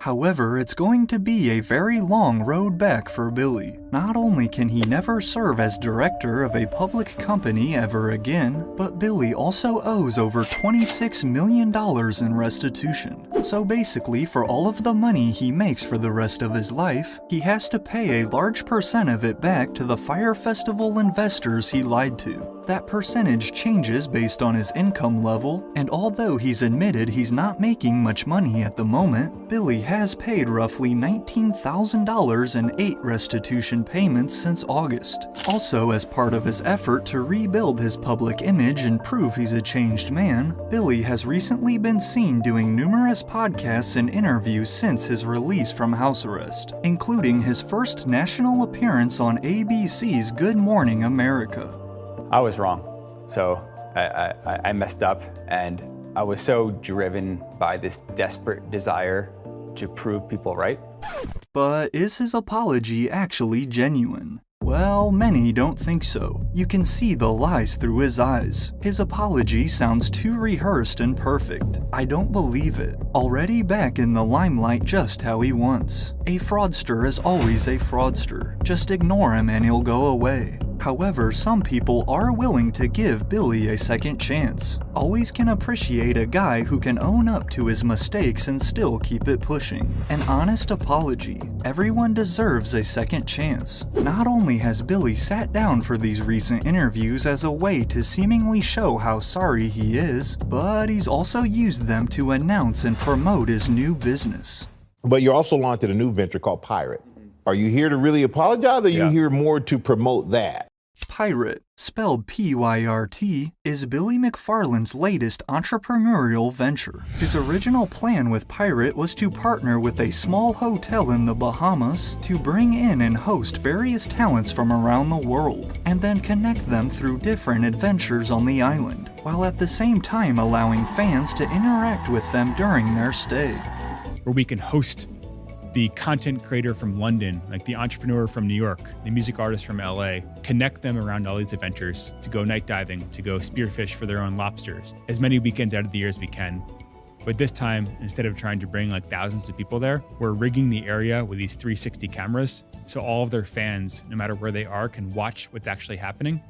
Speaker 1: However, it's going to be a very long road back for Billy. Not only can he never serve as director of a public company ever again, but Billy also owes over $26 million in restitution. So basically, for all of the money he makes for the rest of his life, he has to pay a large percent of it back to the FYRE Festival investors he lied to. That percentage changes based on his income level, and although he's admitted he's not making much money at the moment, Billy has paid roughly $19,000 in 8 restitution payments since August. Also, as part of his effort to rebuild his public image and prove he's a changed man, Billy has recently been seen doing numerous podcasts and interviews since his release from house arrest, including his first national appearance on ABC's Good Morning America.
Speaker 13: I was wrong. So I messed up, and I was so driven by this desperate desire to prove people right.
Speaker 1: But is his apology actually genuine? Well, many don't think so. You can see the lies through his eyes. His apology sounds too rehearsed and perfect. I don't believe it. Already back in the limelight just how he wants. A fraudster is always a fraudster. Just ignore him and he'll go away. However, some people are willing to give Billy a second chance. Always can appreciate a guy who can own up to his mistakes and still keep it pushing. An honest apology. Everyone deserves a second chance. Not only has Billy sat down for these recent interviews as a way to seemingly show how sorry he is, but he's also used them to announce and promote his new business.
Speaker 21: But you're also launching a new venture called FYRE. Are you here to really apologize, or are you here more to promote that?
Speaker 1: FYRE, spelled P-Y-R-T, is Billy McFarland's latest entrepreneurial venture. His original plan with FYRE was to partner with a small hotel in the Bahamas to bring in and host various talents from around the world, and then connect them through different adventures on the island, while at the same time allowing fans to interact with them during their stay.
Speaker 20: Where we can host the content creator from London, like the entrepreneur from New York, the music artist from LA, connect them around all these adventures, to go night diving, to go spearfish for their own lobsters, as many weekends out of the year as we can. But this time, instead of trying to bring like thousands of people there, we're rigging the area with these 360 cameras, so all of their fans, no matter where they are, can watch what's actually happening,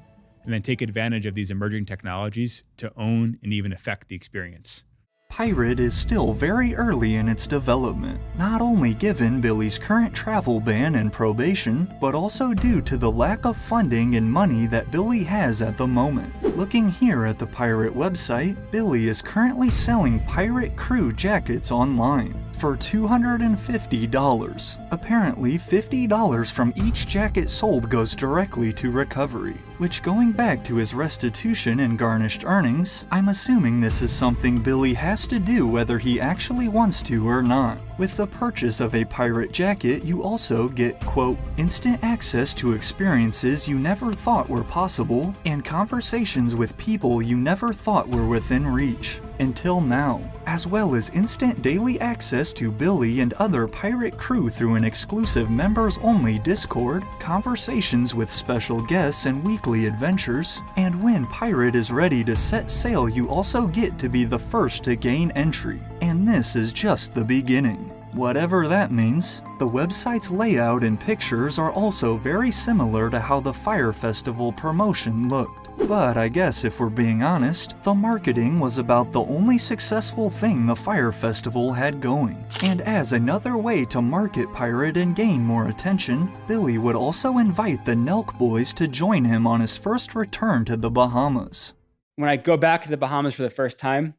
Speaker 20: and then take advantage of these emerging technologies to own and even affect the experience.
Speaker 1: FYRE is still very early in its development, not only given Billy's current travel ban and probation, but also due to the lack of funding and money that Billy has at the moment. Looking here at the Pirate website, Billy is currently selling Pirate Crew jackets online for $250. Apparently, $50 from each jacket sold goes directly to recovery, which, going back to his restitution and garnished earnings, I'm assuming this is something Billy has to do whether he actually wants to or not. With the purchase of a pirate jacket, you also get, quote, instant access to experiences you never thought were possible and conversations with people you never thought were within reach. Until now, as well as instant daily access to Billy and other pirate crew through an exclusive members-only Discord, conversations with special guests and weekly adventures, and when Pirate is ready to set sail, you also get to be the first to gain entry. And this is just the beginning. Whatever that means. The website's layout and pictures are also very similar to how the FYRE Festival promotion looked. But I guess if we're being honest, the marketing was about the only successful thing the FYRE Festival had going. And as another way to market Pirate and gain more attention, Billy would also invite the Nelk Boys to join him on his first return to the Bahamas.
Speaker 13: When I go back to the Bahamas for the first time,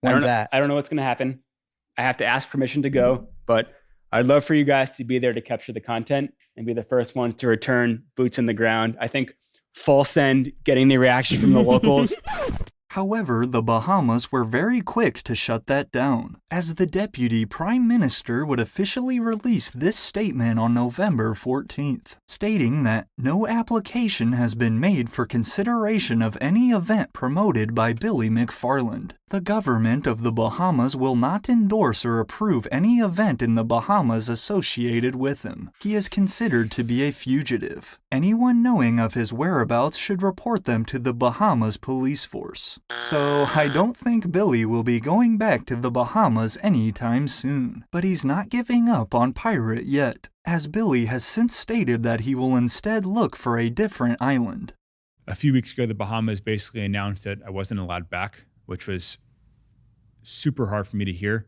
Speaker 13: I don't know what's going to happen. I have to ask permission to go, but I'd love for you guys to be there to capture the content and be the first ones to return boots in the ground. I think full send, getting the reaction from the locals.
Speaker 1: However, the Bahamas were very quick to shut that down, as the Deputy Prime Minister would officially release this statement on November 14th, stating that no application has been made for consideration of any event promoted by Billy McFarland. The government of the Bahamas will not endorse or approve any event in the Bahamas associated with him. He is considered to be a fugitive. Anyone knowing of his whereabouts should report them to the Bahamas police force. So I don't think Billy will be going back to the Bahamas anytime soon. But he's not giving up on Pirate yet, as Billy has since stated that he will instead look for a different island.
Speaker 20: A few weeks ago, the Bahamas basically announced that I wasn't allowed back, which was super hard for me to hear.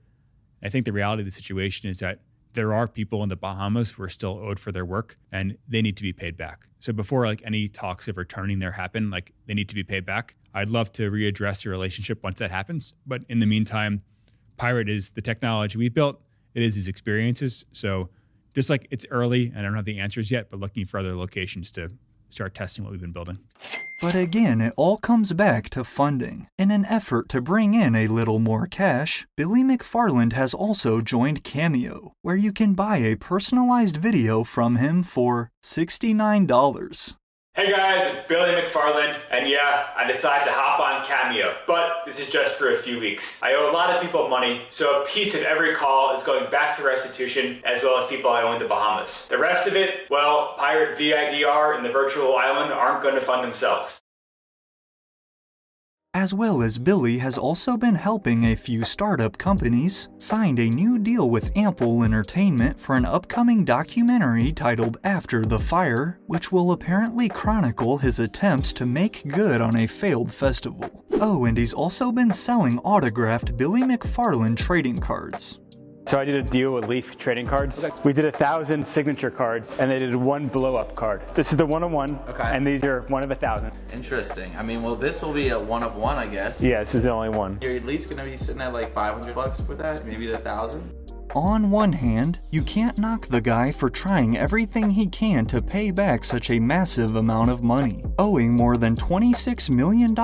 Speaker 20: I think the reality of the situation is that there are people in the Bahamas who are still owed for their work, and they need to be paid back. So before any talks of returning there happen, they need to be paid back. I'd love to readdress the relationship once that happens. But in the meantime, Pirate is the technology we built. It is these experiences. So just it's early and I don't have the answers yet, but looking for other locations to start testing what we've been building.
Speaker 1: But again, it all comes back to funding. In an effort to bring in a little more cash, Billy McFarland has also joined Cameo, where you can buy a personalized video from him for $69.
Speaker 13: Hey guys, it's Billy McFarland, and yeah, I decided to hop on Cameo, but this is just for a few weeks. I owe a lot of people money, so a piece of every call is going back to restitution, as well as people I owe in the Bahamas. The rest of it, well, Pirate VIDR and the virtual island aren't going to fund themselves.
Speaker 1: As well as Billy has also been helping a few startup companies, signed a new deal with Ample Entertainment for an upcoming documentary titled After the Fire, which will apparently chronicle his attempts to make good on a failed festival. Oh, and he's also been selling autographed Billy McFarland trading cards.
Speaker 13: So I did a deal with Leaf Trading Cards. We did 1,000 signature cards, and they did 1 blow-up card. This is the 1-of-1, and these are 1 of 1,000.
Speaker 6: Interesting. I mean, well, this will be a 1-of-1, I guess.
Speaker 13: Yeah, this is the only one.
Speaker 6: You're at least gonna be sitting at like $500 with that, maybe 1,000.
Speaker 1: On one hand, you can't knock the guy for trying everything he can to pay back such a massive amount of money. Owing more than $26 million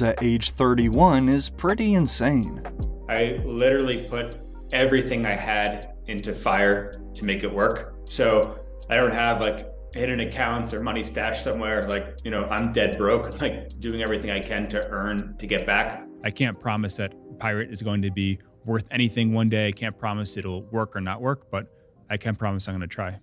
Speaker 1: at age 31 is pretty insane.
Speaker 20: I literally put everything I had into FYRE to make it work. So I don't have like hidden accounts or money stashed somewhere. Like, you know, I'm dead broke, like doing everything I can to earn to get back. I can't promise that Pirate is going to be worth anything one day. I can't promise it'll work or not work, but I can promise I'm going to try.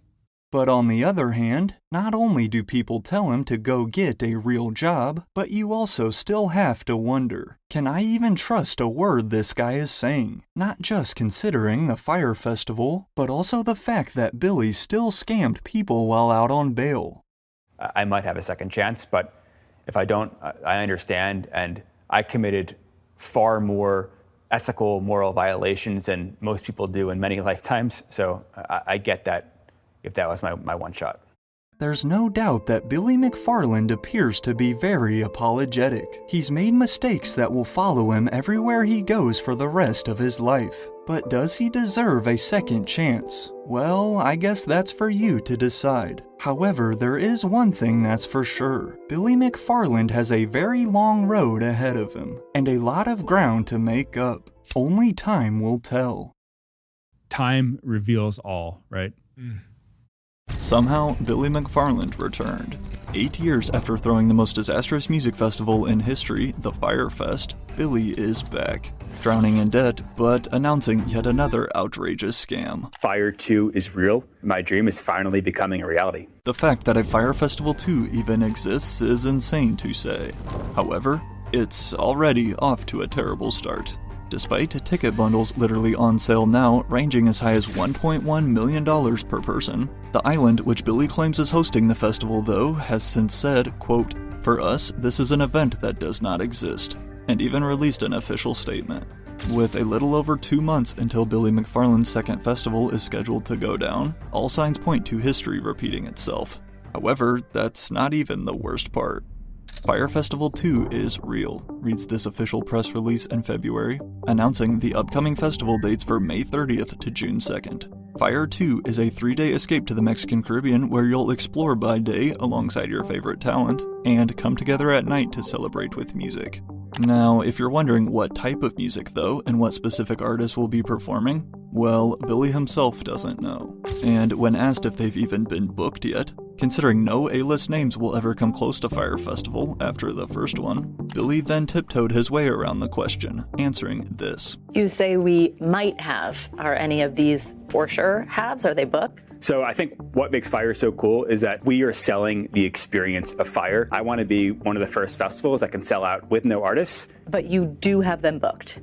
Speaker 1: But on the other hand, not only do people tell him to go get a real job, but you also still have to wonder, can I even trust a word this guy is saying? Not just considering the FYRE Festival, but also the fact that Billy still scammed people while out on bail.
Speaker 13: I might have a second chance, but if I don't, I understand, and I committed far more ethical, moral violations than most people do in many lifetimes, so I get that. If that was my one shot.
Speaker 1: There's no doubt that Billy McFarland appears to be very apologetic. He's made mistakes that will follow him everywhere he goes for the rest of his life. But does he deserve a second chance? Well, I guess that's for you to decide. However, there is one thing that's for sure. Billy McFarland has a very long road ahead of him, and a lot of ground to make up. Only time will tell.
Speaker 20: Time reveals all, right?
Speaker 1: Somehow, Billy McFarland returned. 8 years after throwing the most disastrous music festival in history, the FYRE Fest, Billy is back. Drowning in debt, but announcing yet another outrageous scam.
Speaker 13: FYRE 2 is real. My dream is finally becoming a reality.
Speaker 1: The fact that a FYRE Festival 2 even exists is insane to say. However, it's already off to a terrible start. Despite ticket bundles literally on sale now ranging as high as $1.1 million per person, the island which Billy claims is hosting the festival though has since said, quote, "For us, this is an event that does not exist," and even released an official statement. With a little over 2 months until Billy McFarland's second festival is scheduled to go down, all signs point to history repeating itself. However, that's not even the worst part. FYRE Festival 2 is real, reads this official press release in February, announcing the upcoming festival dates for May 30th to June 2nd. FYRE 2 is a 3-day escape to the Mexican Caribbean where you'll explore by day alongside your favorite talent, and come together at night to celebrate with music. Now, if you're wondering what type of music though, and what specific artists will be performing, well, Billy himself doesn't know. And when asked if they've even been booked yet, considering no A-list names will ever come close to FYRE Festival after the first one, Billy then tiptoed his way around the question, answering this.
Speaker 9: You say we might have. Are any of these for sure haves? Are they booked?
Speaker 13: So I think what makes FYRE so cool is that we are selling the experience of FYRE. I want to be one of the first festivals that can sell out with no artists.
Speaker 9: But you do have them booked.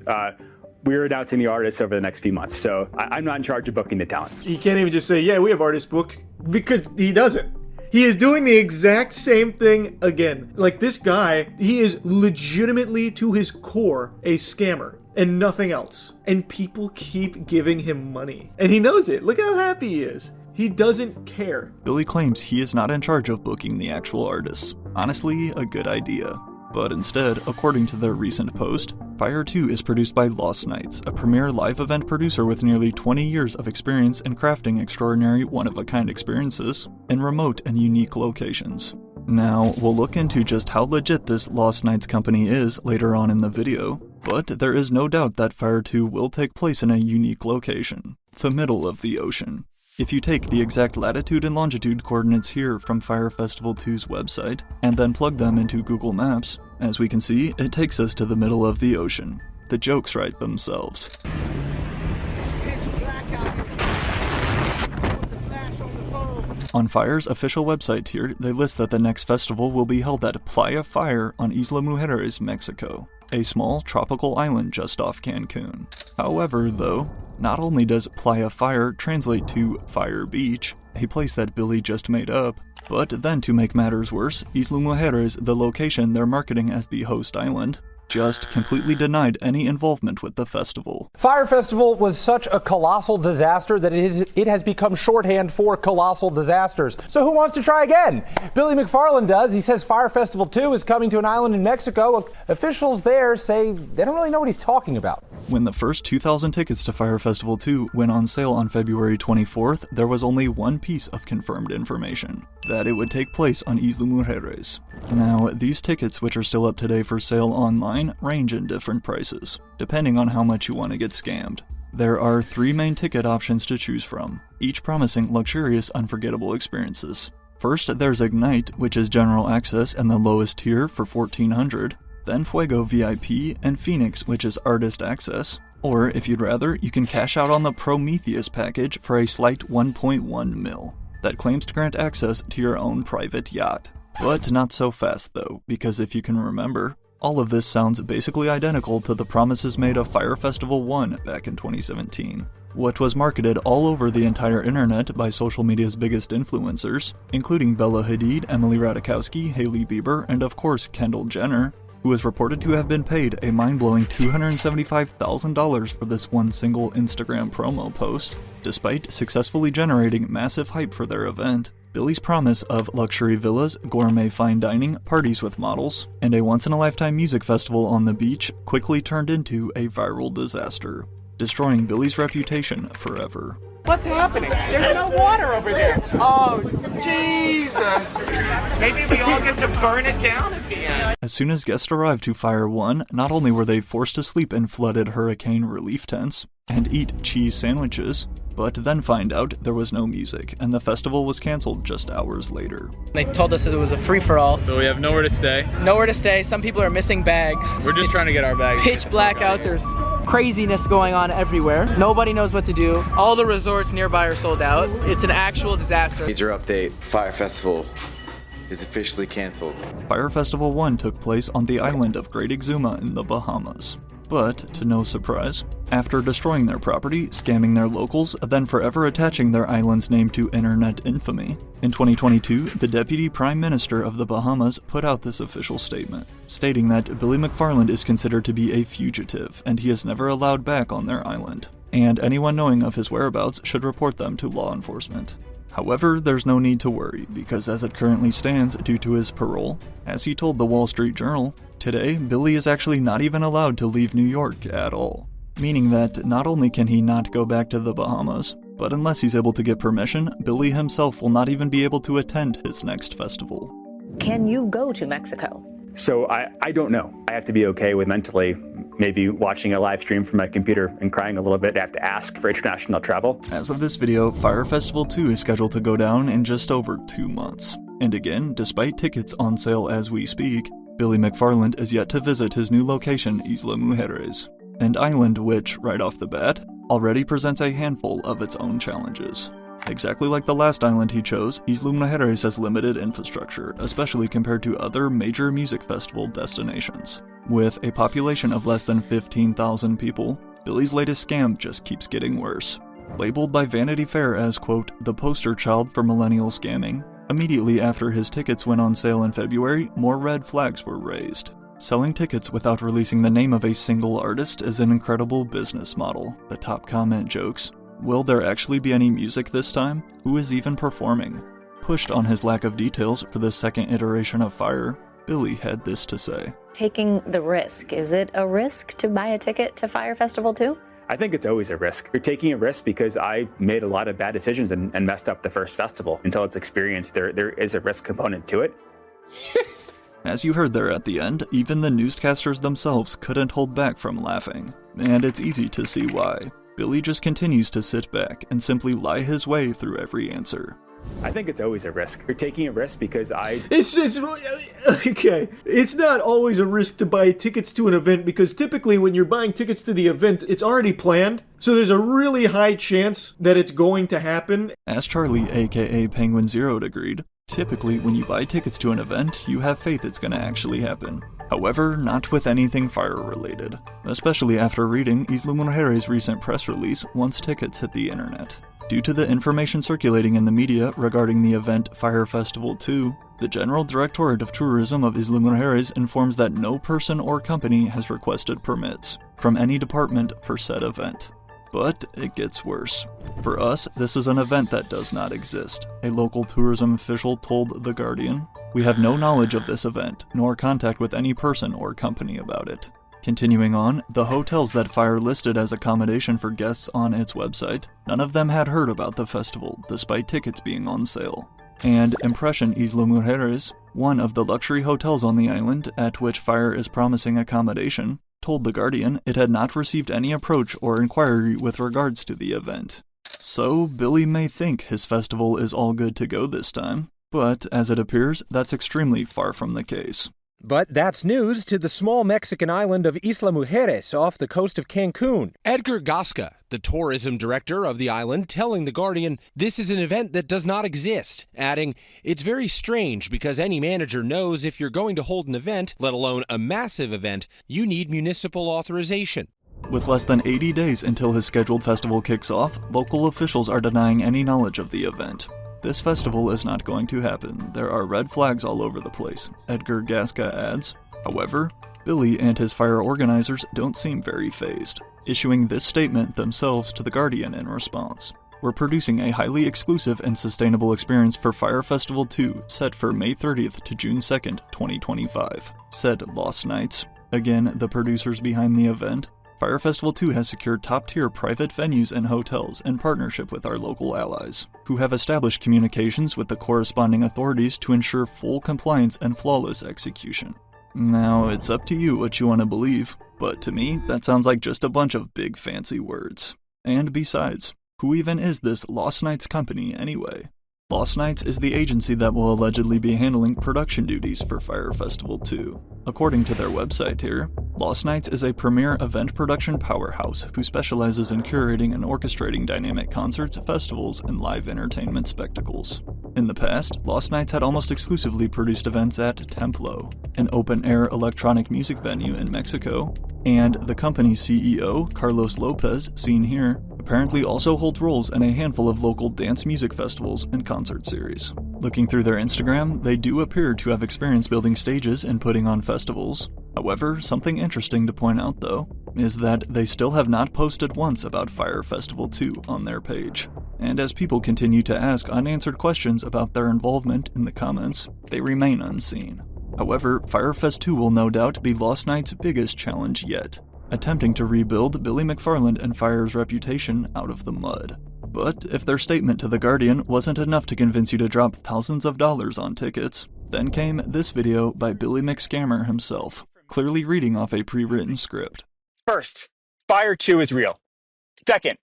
Speaker 13: We're announcing the artists over the next few months, so I'm not in charge of booking the talent.
Speaker 22: He can't even just say, yeah, we have artists booked, because he doesn't. He is doing the exact same thing again. Like, this guy, he is legitimately, to his core, a scammer and nothing else. And people keep giving him money. And he knows it. Look how happy he is. He doesn't care.
Speaker 1: Billy claims he is not in charge of booking the actual artists. Honestly, a good idea. But instead, according to their recent post, FYRE 2 is produced by Lost Nights, a premier live event producer with nearly 20 years of experience in crafting extraordinary one-of-a-kind experiences in remote and unique locations. Now, we'll look into just how legit this Lost Nights company is later on in the video, but there is no doubt that FYRE 2 will take place in a unique location, the middle of the ocean. If you take the exact latitude and longitude coordinates here from FYRE Festival 2's website, and then plug them into Google Maps, as we can see, it takes us to the middle of the ocean. The jokes write themselves. On FYRE's official website here, they list that the next festival will be held at Playa FYRE on Isla Mujeres, Mexico. a small tropical island just off Cancun. However, though, not only does Playa Fire translate to Fire Beach, a place that Billy just made up, but then to make matters worse, Isla Mujeres, the location they're marketing as the host island, just completely denied any involvement with the festival.
Speaker 5: FYRE Festival was such a colossal disaster that it has become shorthand for colossal disasters. So who wants to try again? Billy McFarland does. He says FYRE Festival 2 is coming to an island in Mexico. Officials there say they don't really know what he's talking about.
Speaker 1: When the first 2,000 tickets to FYRE Festival 2 went on sale on February 24th, there was only one piece of confirmed information, that it would take place on Isla Mujeres. Now, these tickets, which are still up today for sale online, range in different prices, depending on how much you want to get scammed. There are 3 main ticket options to choose from, each promising luxurious, unforgettable experiences. First, there's Ignite, which is general access and the lowest tier for $1,400, then Fuego VIP, and Phoenix, which is artist access. Or, if you'd rather, you can cash out on the Prometheus package for a slight $1.1 mil. That claims to grant access to your own private yacht. But not so fast though, because if you can remember, all of this sounds basically identical to the promises made of FYRE Festival 1 back in 2017. What was marketed all over the entire internet by social media's biggest influencers, including Bella Hadid, Emily Ratajkowski, Hailey Bieber, and of course Kendall Jenner, who is reported to have been paid a mind-blowing $275,000 for this one single Instagram promo post, despite successfully generating massive hype for their event. Billy's promise of luxury villas, gourmet fine dining, parties with models, and a once-in-a-lifetime music festival on the beach quickly turned into a viral disaster, destroying Billy's reputation forever.
Speaker 8: What's happening? There's no water over there. Oh, Jesus. Maybe we all get to burn it down at the end.
Speaker 1: As soon as guests arrived to FYRE 1, not only were they forced to sleep in flooded hurricane relief tents and eat cheese sandwiches, but then find out there was no music, and the festival was canceled just hours later.
Speaker 6: They told us it was a free-for-all.
Speaker 10: So we have nowhere to stay.
Speaker 6: Nowhere to stay. Some people are missing bags.
Speaker 10: We're just trying to get our bags.
Speaker 6: Pitch black out. There's craziness going on everywhere. Nobody knows what to do. All the resorts nearby are sold out. It's an actual disaster.
Speaker 7: Major update, FYRE Festival is officially canceled.
Speaker 1: FYRE Festival 1 took place on the island of Great Exuma in the Bahamas. But, to no surprise, after destroying their property, scamming their locals, then forever attaching their island's name to internet infamy, in 2022, the Deputy Prime Minister of the Bahamas put out this official statement, stating that Billy McFarland is considered to be a fugitive and he is never allowed back on their island, and anyone knowing of his whereabouts should report them to law enforcement. However, there's no need to worry, because as it currently stands due to his parole, as he told the Wall Street Journal, today Billy is actually not even allowed to leave New York at all. Meaning that not only can he not go back to the Bahamas, but unless he's able to get permission, Billy himself will not even be able to attend his next festival.
Speaker 9: Can you go to Mexico?
Speaker 13: So I don't know. I have to be okay with mentally maybe watching a live stream from my computer and crying a little bit. I have to ask for international travel.
Speaker 1: As of this video, FYRE Festival 2 is scheduled to go down in just over 2 months. And again, despite tickets on sale as we speak, Billy McFarland is yet to visit his new location, Isla Mujeres, an island which, right off the bat, already presents a handful of its own challenges. Exactly like the last island he chose, Isla Mujeres has limited infrastructure, especially compared to other major music festival destinations. With a population of less than 15,000 people, Billy's latest scam just keeps getting worse. Labeled by Vanity Fair as, quote, the poster child for millennial scamming, immediately after his tickets went on sale in February, more red flags were raised. Selling tickets without releasing the name of a single artist is an incredible business model, the top comment jokes. Will there actually be any music this time? Who is even performing? Pushed on his lack of details for the second iteration of FYRE, Billy had this to say.
Speaker 9: Taking the risk, is it a risk to buy a ticket to FYRE Festival 2?
Speaker 13: I think it's always a risk. You're taking a risk because I made a lot of bad decisions and messed up the first festival. Until it's experienced, there is a risk component to it.
Speaker 1: As you heard there at the end, even the newscasters themselves couldn't hold back from laughing. And it's easy to see why. Billy just continues to sit back and simply lie his way through every answer.
Speaker 13: I think it's always a risk. You're taking a risk because
Speaker 22: It's okay. It's not always a risk to buy tickets to an event because typically when you're buying tickets to the event, it's already planned. So there's a really high chance that it's going to happen.
Speaker 1: As Charlie, aka Penguin Zeroed, agreed, typically when you buy tickets to an event, you have faith it's gonna actually happen. However, not with anything FYRE related, especially after reading Isla Mujeres' recent press release once tickets hit the internet. Due to the information circulating in the media regarding the event FYRE Festival 2, the General Directorate of Tourism of Isla Mujeres informs that no person or company has requested permits from any department for said event. But it gets worse. For us, this is an event that does not exist, a local tourism official told The Guardian. We have no knowledge of this event, nor contact with any person or company about it. Continuing on, the hotels that FYRE listed as accommodation for guests on its website, none of them had heard about the festival, despite tickets being on sale. And Impression Isla Mujeres, one of the luxury hotels on the island at which FYRE is promising accommodation, told The Guardian it had not received any approach or inquiry with regards to the event. So, Billy may think his festival is all good to go this time, but as it appears, that's extremely far from the case.
Speaker 4: But that's news to the small Mexican island of Isla Mujeres off the coast of Cancun. Edgar Gasca, the tourism director of the island, telling The Guardian this is an event that does not exist, adding, "It's very strange because any manager knows if you're going to hold an event, let alone a massive event, you need municipal authorization."
Speaker 1: With less than 80 days until his scheduled festival kicks off, local officials are denying any knowledge of the event. This festival is not going to happen. There are red flags all over the place, Edgar Gasca adds. However, Billy and his FYRE organizers don't seem very fazed, issuing this statement themselves to The Guardian in response. "We're producing a highly exclusive and sustainable experience for FYRE Festival 2, set for May 30th to June 2nd, 2025, said Lost Nights, again the producers behind the event. FYRE Festival 2 has secured top-tier private venues and hotels in partnership with our local allies, who have established communications with the corresponding authorities to ensure full compliance and flawless execution." Now, it's up to you what you want to believe, but to me, that sounds like just a bunch of big fancy words. And besides, who even is this Lost Nights company anyway? Lost Nights is the agency that will allegedly be handling production duties for FYRE Festival 2. According to their website here, Lost Nights is a premier event production powerhouse who specializes in curating and orchestrating dynamic concerts, festivals, and live entertainment spectacles. In the past, Lost Nights had almost exclusively produced events at Templo, an open-air electronic music venue in Mexico, and the company's CEO, Carlos Lopez, seen here, apparently also holds roles in a handful of local dance music festivals and concert series. Looking through their Instagram, they do appear to have experience building stages and putting on festivals. However, something interesting to point out though, is that they still have not posted once about FYRE Festival 2 on their page. And as people continue to ask unanswered questions about their involvement in the comments, they remain unseen. However, FYRE Fest 2 will no doubt be Lost Nights' biggest challenge yet, attempting to rebuild Billy McFarland and FYRE's reputation out of the mud. But if their statement to The Guardian wasn't enough to convince you to drop thousands of dollars on tickets, then came this video by Billy McScammer himself, clearly reading off a pre-written script.
Speaker 13: First, FYRE 2 is real. Second,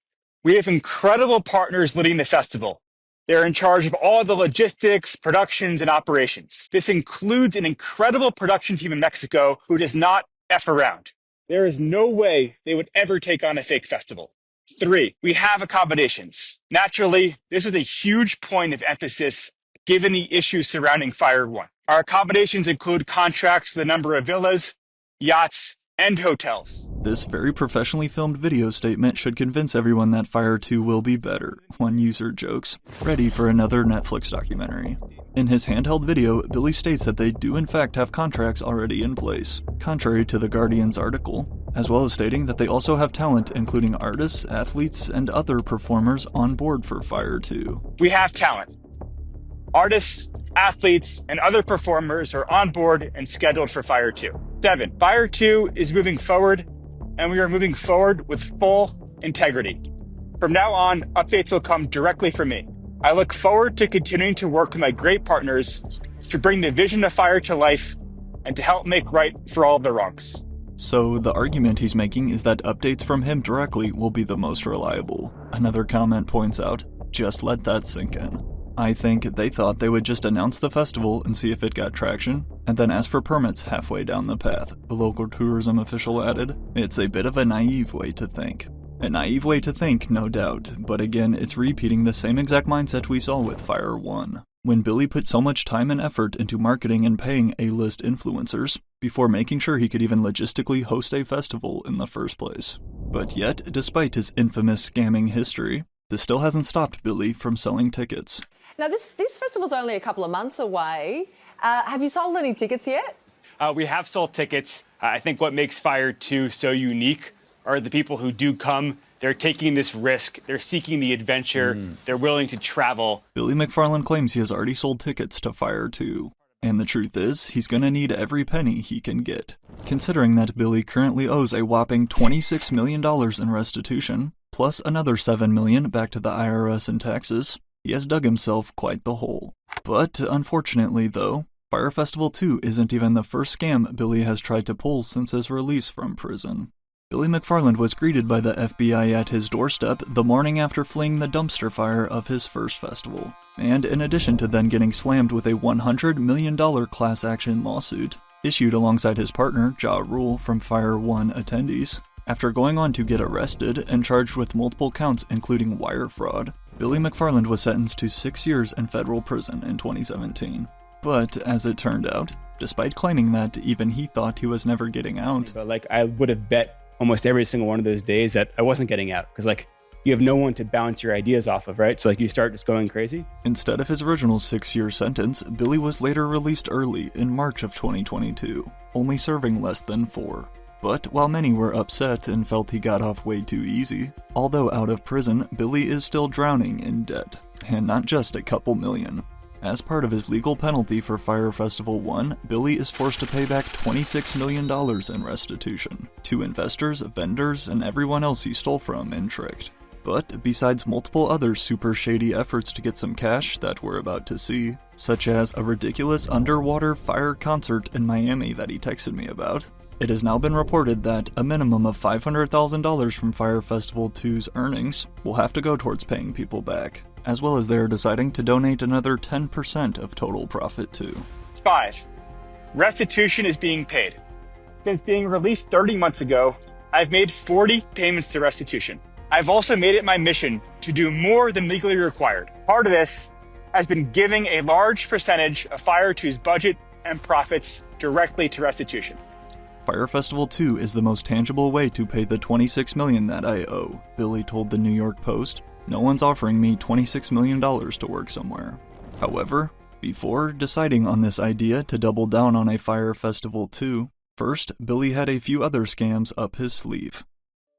Speaker 13: we have incredible partners leading the festival. They're in charge of all the logistics, productions, and operations. This includes an incredible production team in Mexico who does not F around. There is no way they would ever take on a fake festival. 3, we have accommodations. Naturally, this was a huge point of emphasis given the issues surrounding FYRE 1. Our accommodations include contracts for the number of villas, yachts, and hotels.
Speaker 1: This very professionally filmed video statement should convince everyone that FYRE 2 will be better, one user jokes, ready for another Netflix documentary. In his handheld video, Billy states that they do in fact have contracts already in place, contrary to The Guardian's article, as well as stating that they also have talent including artists, athletes, and other performers on board for FYRE 2.
Speaker 13: We have talent. Artists, athletes, and other performers are on board and scheduled for FYRE 2. 7, FYRE 2 is moving forward, and we are moving forward with full integrity. From now on, updates will come directly from me. I look forward to continuing to work with my great partners to bring the vision of FYRE to life and to help make right for all of the wrongs.
Speaker 1: So the argument he's making is that updates from him directly will be the most reliable. Another comment points out, just let that sink in. I think they thought they would just announce the festival and see if it got traction, and then ask for permits halfway down the path, the local tourism official added. It's a bit of a naive way to think. A naive way to think, no doubt, but again, it's repeating the same exact mindset we saw with FYRE 1, when Billy put so much time and effort into marketing and paying A-list influencers, before making sure he could even logistically host a festival in the first place. But yet, despite his infamous scamming history, this still hasn't stopped Billy from selling tickets.
Speaker 11: Now, this festival's only a couple of months away. Have you sold any tickets yet?
Speaker 13: We have sold tickets. I think what makes FYRE 2 so unique are the people who do come. They're taking this risk. They're seeking the adventure. They're willing to travel.
Speaker 1: Billy McFarland claims he has already sold tickets to FYRE 2. And the truth is, he's gonna need every penny he can get. Considering that Billy currently owes a whopping $26 million in restitution, plus another $7 million back to the IRS in taxes, he has dug himself quite the hole. But unfortunately though, FYRE Festival 2 isn't even the first scam Billy has tried to pull since his release from prison. Billy McFarland was greeted by the FBI at his doorstep the morning after fleeing the dumpster fire of his first festival. And in addition to then getting slammed with a $100 million class action lawsuit, issued alongside his partner, Ja Rule, from FYRE 1 attendees, after going on to get arrested and charged with multiple counts including wire fraud, Billy McFarland was sentenced to 6 years in federal prison in 2017. But as it turned out, despite claiming that even he thought he was never getting out.
Speaker 13: But I would have bet almost every single one of those days that I wasn't getting out, because you have no one to bounce your ideas off of, right? So you start just going crazy.
Speaker 1: Instead of his original 6-year sentence, Billy was later released early in March of 2022, only serving less than 4. But while many were upset and felt he got off way too easy, although out of prison, Billy is still drowning in debt, and not just a couple million. As part of his legal penalty for FYRE Festival 1, Billy is forced to pay back $26 million in restitution to investors, vendors, and everyone else he stole from and tricked. But besides multiple other super shady efforts to get some cash that we're about to see, such as a ridiculous underwater FYRE concert in Miami that he texted me about, it has now been reported that a minimum of $500,000 from FYRE Festival 2's earnings will have to go towards paying people back, as well as they are deciding to donate another 10% of total profit too.
Speaker 13: 5. Restitution is being paid. Since being released 30 months ago, I've made 40 payments to restitution. I've also made it my mission to do more than legally required. Part of this has been giving a large percentage of FYRE 2's budget and profits directly to restitution.
Speaker 1: FYRE Festival 2 is the most tangible way to pay the $26 million that I owe, Billy told the New York Post. No one's offering me $26 million to work somewhere. However, before deciding on this idea to double down on a FYRE Festival 2, first, Billy had a few other scams up his sleeve.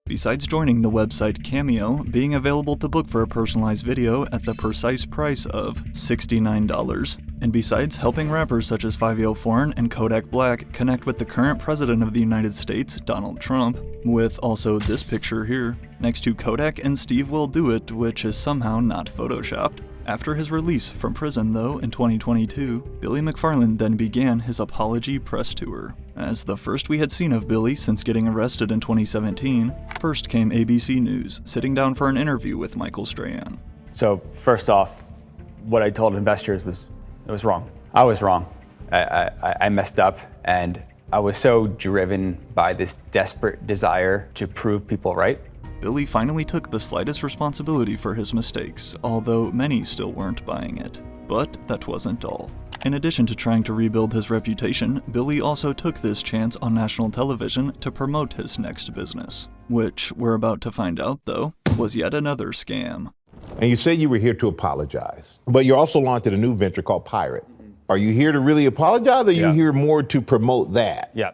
Speaker 1: Besides joining the website Cameo, being available to book for a personalized video at the precise price of $69, and besides helping rappers such as Fivio Foreign and Kodak Black connect with the current president of the United States, Donald Trump, with also this picture here, next to Kodak and Steve Will Do It, which is somehow not photoshopped. After his release from prison, though, in 2022, Billy McFarland then began his apology press tour. As the first we had seen of Billy since getting arrested in 2017, first came ABC News, sitting down for an interview with Michael Strahan.
Speaker 13: So first off, what I told investors was, it was wrong. I was wrong. I messed up, and I was so driven by this desperate desire to prove people right.
Speaker 1: Billy finally took the slightest responsibility for his mistakes, although many still weren't buying it. But that wasn't all. In addition to trying to rebuild his reputation, Billy also took this chance on national television to promote his next business, which we're about to find out, though, was yet another scam.
Speaker 21: And you said you were here to apologize, but you're also launching a new venture called Pirate. Are you here to really apologize, or are you here more to promote that?
Speaker 13: Yeah.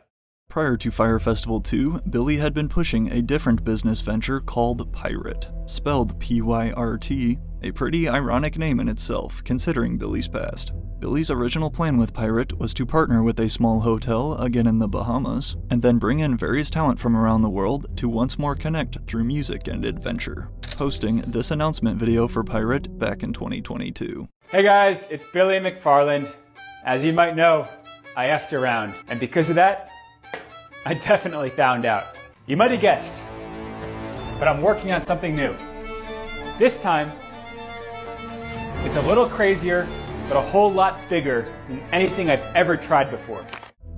Speaker 1: Prior to FYRE Festival 2, Billy had been pushing a different business venture called Pirate, spelled P-Y-R-T, a pretty ironic name in itself, considering Billy's past. Billy's original plan with Pirate was to partner with a small hotel, again in the Bahamas, and then bring in various talent from around the world to once more connect through music and adventure, posting this announcement video for Pirate back in 2022.
Speaker 13: Hey guys, it's Billy McFarland. As you might know, I effed around, and because of that, I definitely found out. You might have guessed, but I'm working on something new. This time, it's a little crazier, but a whole lot bigger than anything I've ever tried before.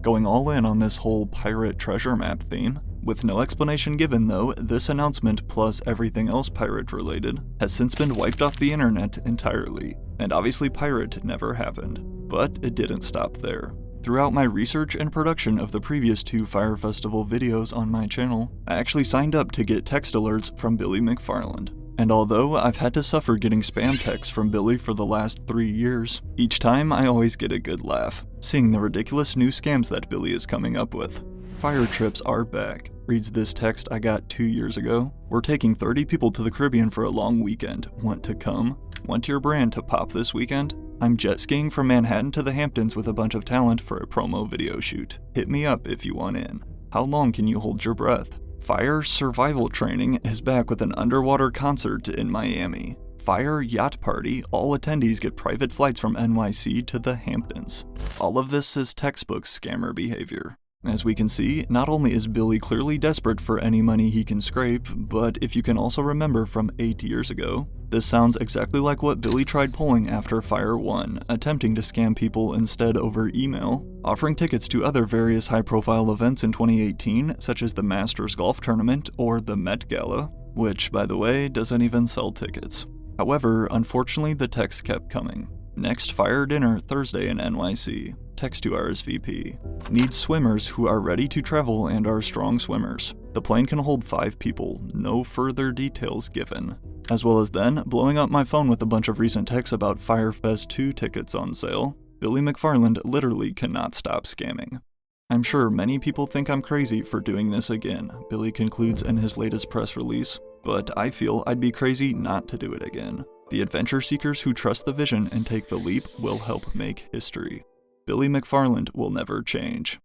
Speaker 1: going all in on this whole pirate treasure map theme. With no explanation given though, this announcement plus everything else pirate related has since been wiped off the internet entirely. And obviously pirate never happened. But it didn't stop there. Throughout my research and production of the previous 2 FYRE Festival videos on my channel, I actually signed up to get text alerts from Billy McFarland. And although I've had to suffer getting spam texts from Billy for the last 3 years, each time I always get a good laugh, seeing the ridiculous new scams that Billy is coming up with. FYRE trips are back, reads this text I got 2 years ago. We're taking 30 people to the Caribbean for a long weekend. Want to come? Want your brand to pop this weekend? I'm jet skiing from Manhattan to the Hamptons with a bunch of talent for a promo video shoot. Hit me up if you want in. How long can you hold your breath? FYRE Survival Training is back with an underwater concert in Miami. FYRE Yacht Party, all attendees get private flights from NYC to the Hamptons. All of this is textbook scammer behavior. As we can see, not only is Billy clearly desperate for any money he can scrape, but if you can also remember from 8 years ago, this sounds exactly like what Billy tried pulling after FYRE 1, attempting to scam people instead over email, offering tickets to other various high-profile events in 2018, such as the Masters Golf Tournament or the Met Gala, which, by the way, doesn't even sell tickets. However, unfortunately the text kept coming. Next FYRE dinner Thursday in NYC. Text to RSVP. Needs swimmers who are ready to travel and are strong swimmers. The plane can hold 5 people, no further details given. As well as then, blowing up my phone with a bunch of recent texts about FYRE Fest 2 tickets on sale. Billy McFarland literally cannot stop scamming. I'm sure many people think I'm crazy for doing this again, Billy concludes in his latest press release, but I feel I'd be crazy not to do it again. The adventure seekers who trust the vision and take the leap will help make history. Billy McFarland will never change.